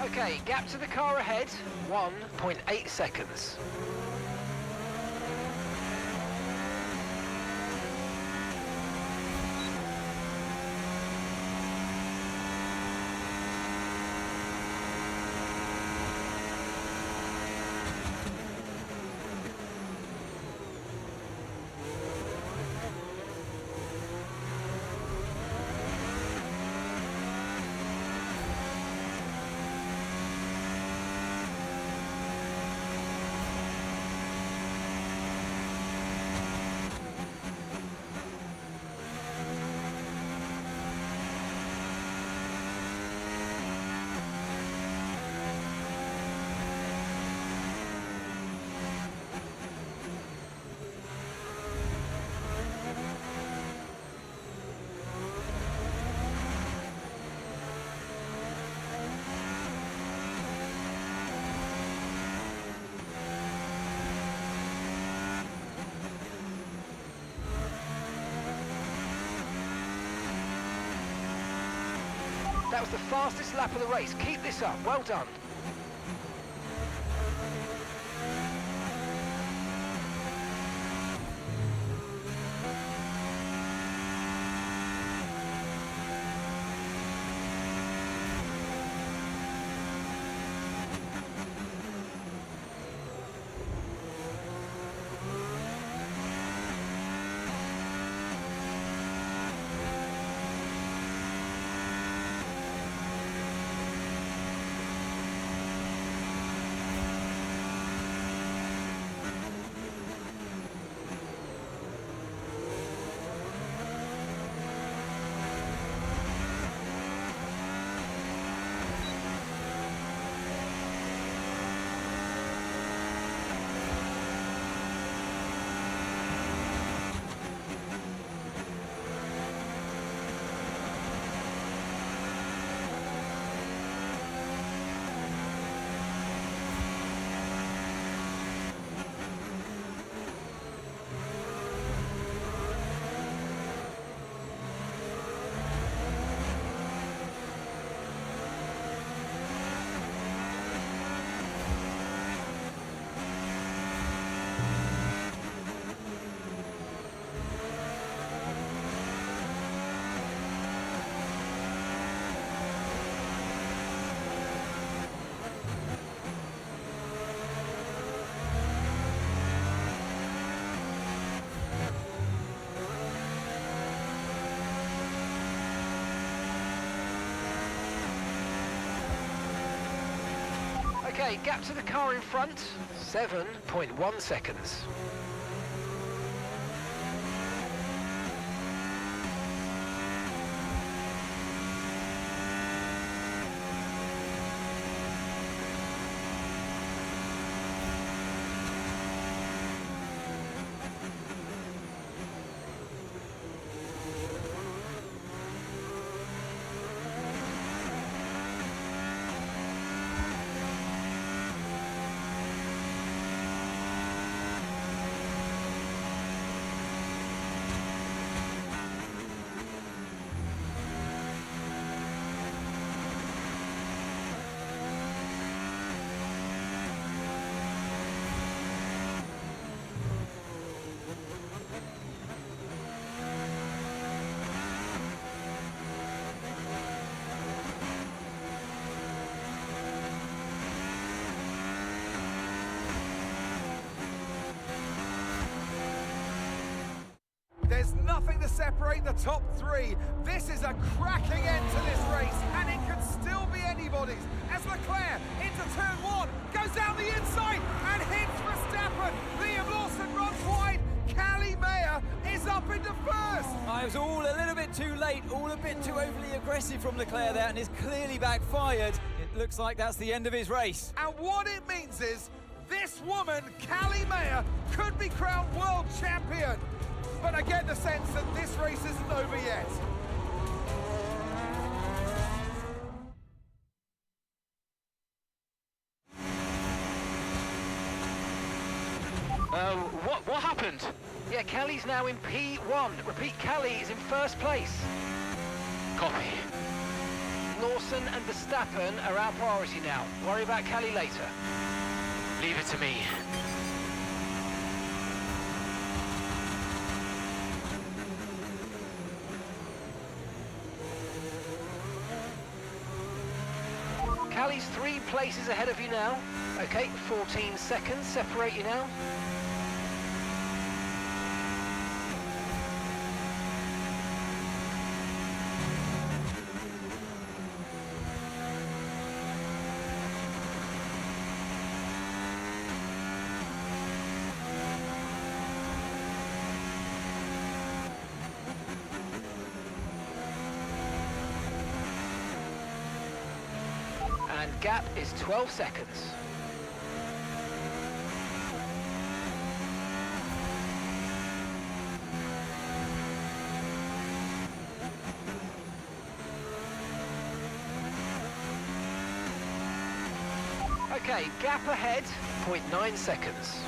Okay, gap to the car ahead, 1.8 seconds. That was the fastest lap of the race. Keep this up. Well done. Okay, gap to the car in front, 7.1 seconds. There's nothing to separate the top three. This is a cracking end to this race, and it could still be anybody's. As Leclerc into turn one, goes down the inside and hits Verstappen. Liam Lawson runs wide. Callie Mayer is up into first. I was all a little bit too late, all a bit too overly aggressive from Leclerc there, and it's clearly backfired. It looks like that's the end of his race. And what it means is this woman, Callie Mayer, could be crowned world champion. But I get the sense that this race isn't over yet. What happened? Yeah, Callie's now in P1. Repeat, Callie is in first place. Copy. Lawson and Verstappen are our priority now. Worry about Callie later. Leave it to me. Callie's 3 places ahead of you now. Okay, 14 seconds separate you now. And gap is 12 seconds. Okay, gap ahead, 0.9 seconds.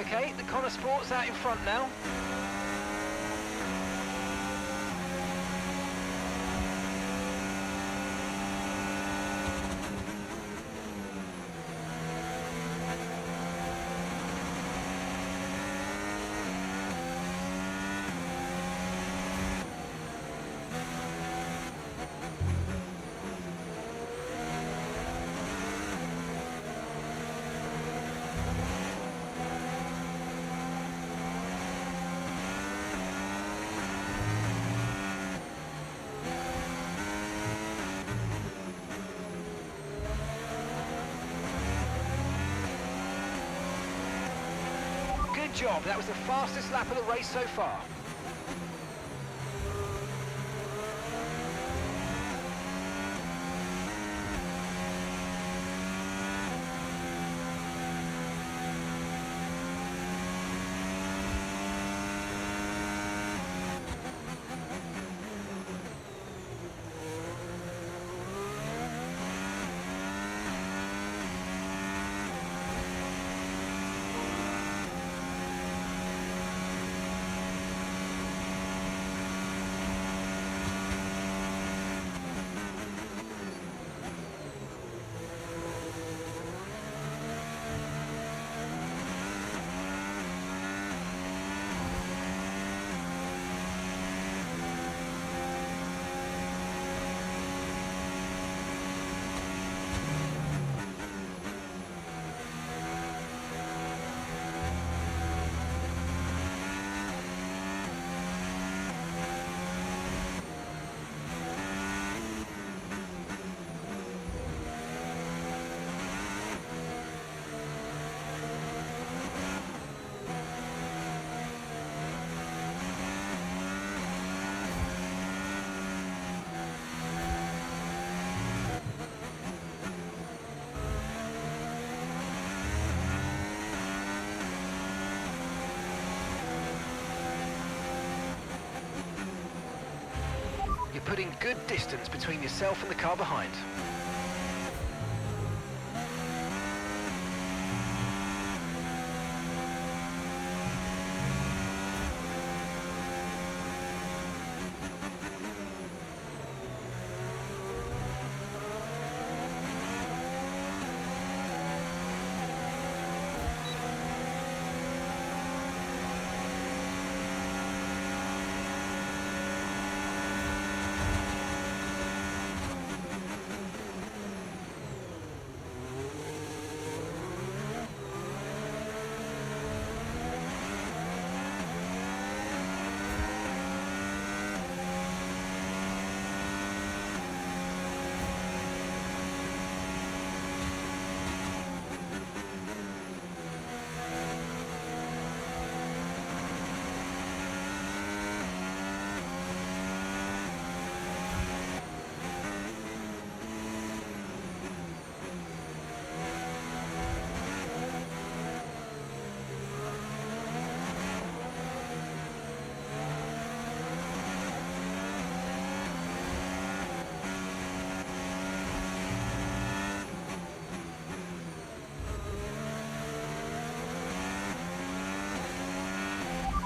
Okay, the Connor Sport's out in front now. Good job, that was the fastest lap of the race so far. You're putting good distance between yourself and the car behind.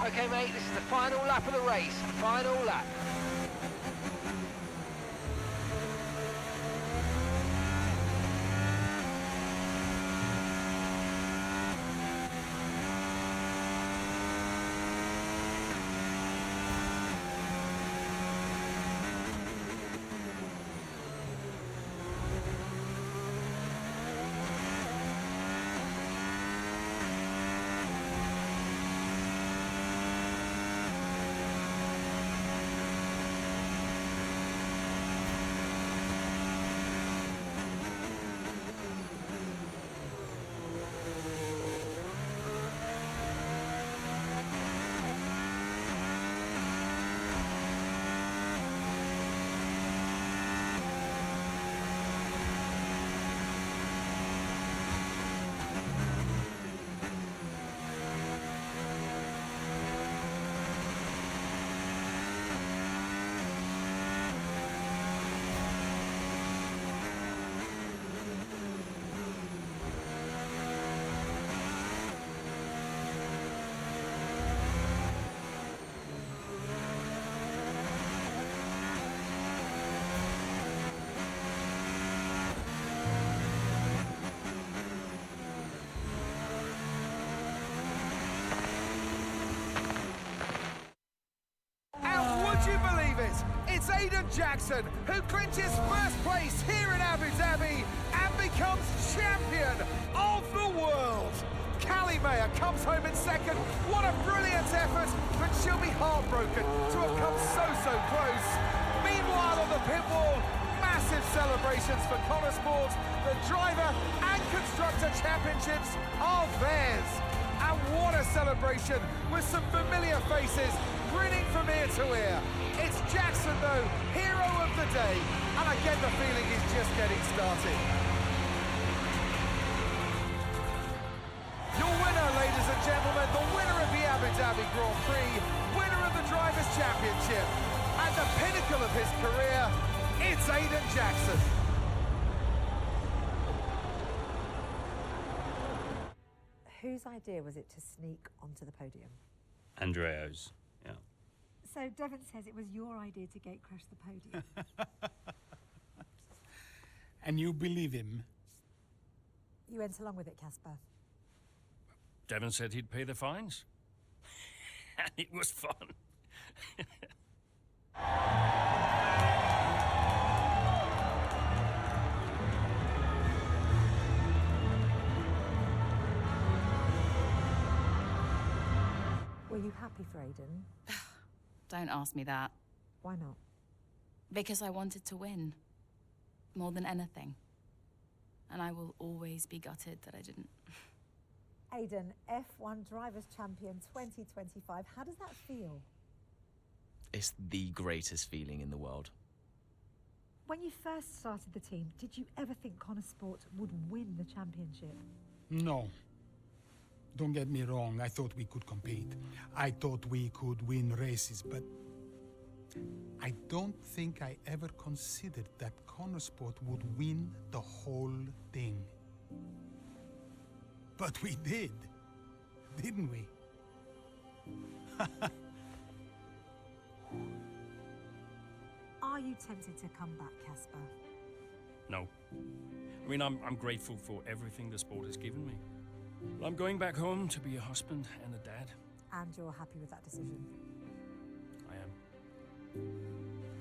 Okay, mate, this is the final lap of the race. Final lap. you believe it? It's Aiden Jackson who clinches first place here in Abu Dhabi and becomes champion of the world. Callie Mayer comes home in second. What a brilliant effort, but she'll be heartbroken to have come so close. Meanwhile, on the pit wall, massive celebrations for Connor Sport. The driver and constructor championships are theirs. And what a celebration with some familiar faces grinning from ear to ear. It's Jackson, though, hero of the day. And again, the feeling is just getting started. Your winner, ladies and gentlemen, the winner of the Abu Dhabi Grand Prix, winner of the Drivers' Championship, and the pinnacle of his career, it's Aiden Jackson. Whose idea was it to sneak onto the podium? Andreo's, yeah. So Devon says it was your idea to gate crash the podium. And you believe him? You went along with it, Casper. Devon said he'd pay the fines. And it was fun. Were you happy for Aiden? Don't ask me that. Why not? Because I wanted to win. More than anything. And I will always be gutted that I didn't. Aiden, F1 Drivers' Champion 2025. How does that feel? It's the greatest feeling in the world. When you first started the team, did you ever think Connor Sport would win the championship? No. Don't get me wrong, I thought we could compete. I thought we could win races, but I don't think I ever considered that Connor Sport would win the whole thing. But we did, didn't we? Are you tempted to come back, Casper? No. I mean, I'm grateful for everything the sport has given me. But I'm going back home to be a husband and a dad. And you're happy with that decision? I am.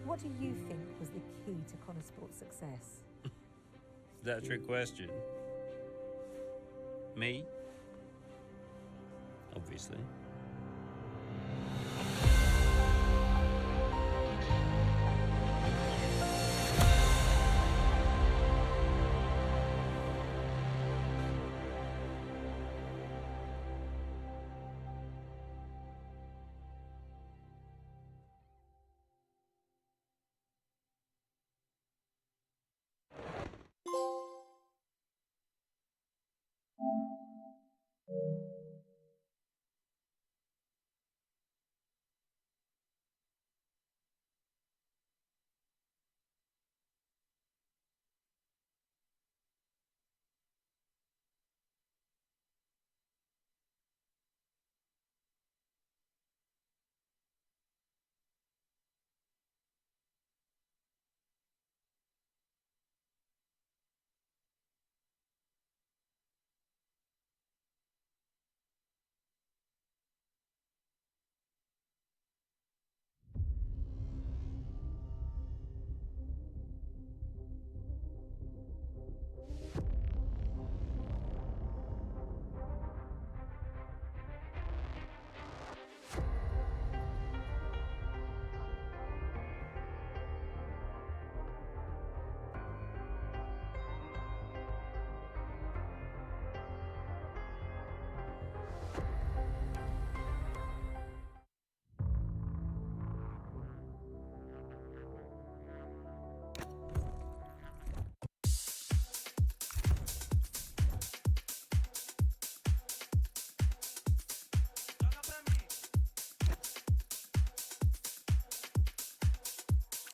What do you think was the key to Connor Sport's success? Is that a trick question? Me? Obviously.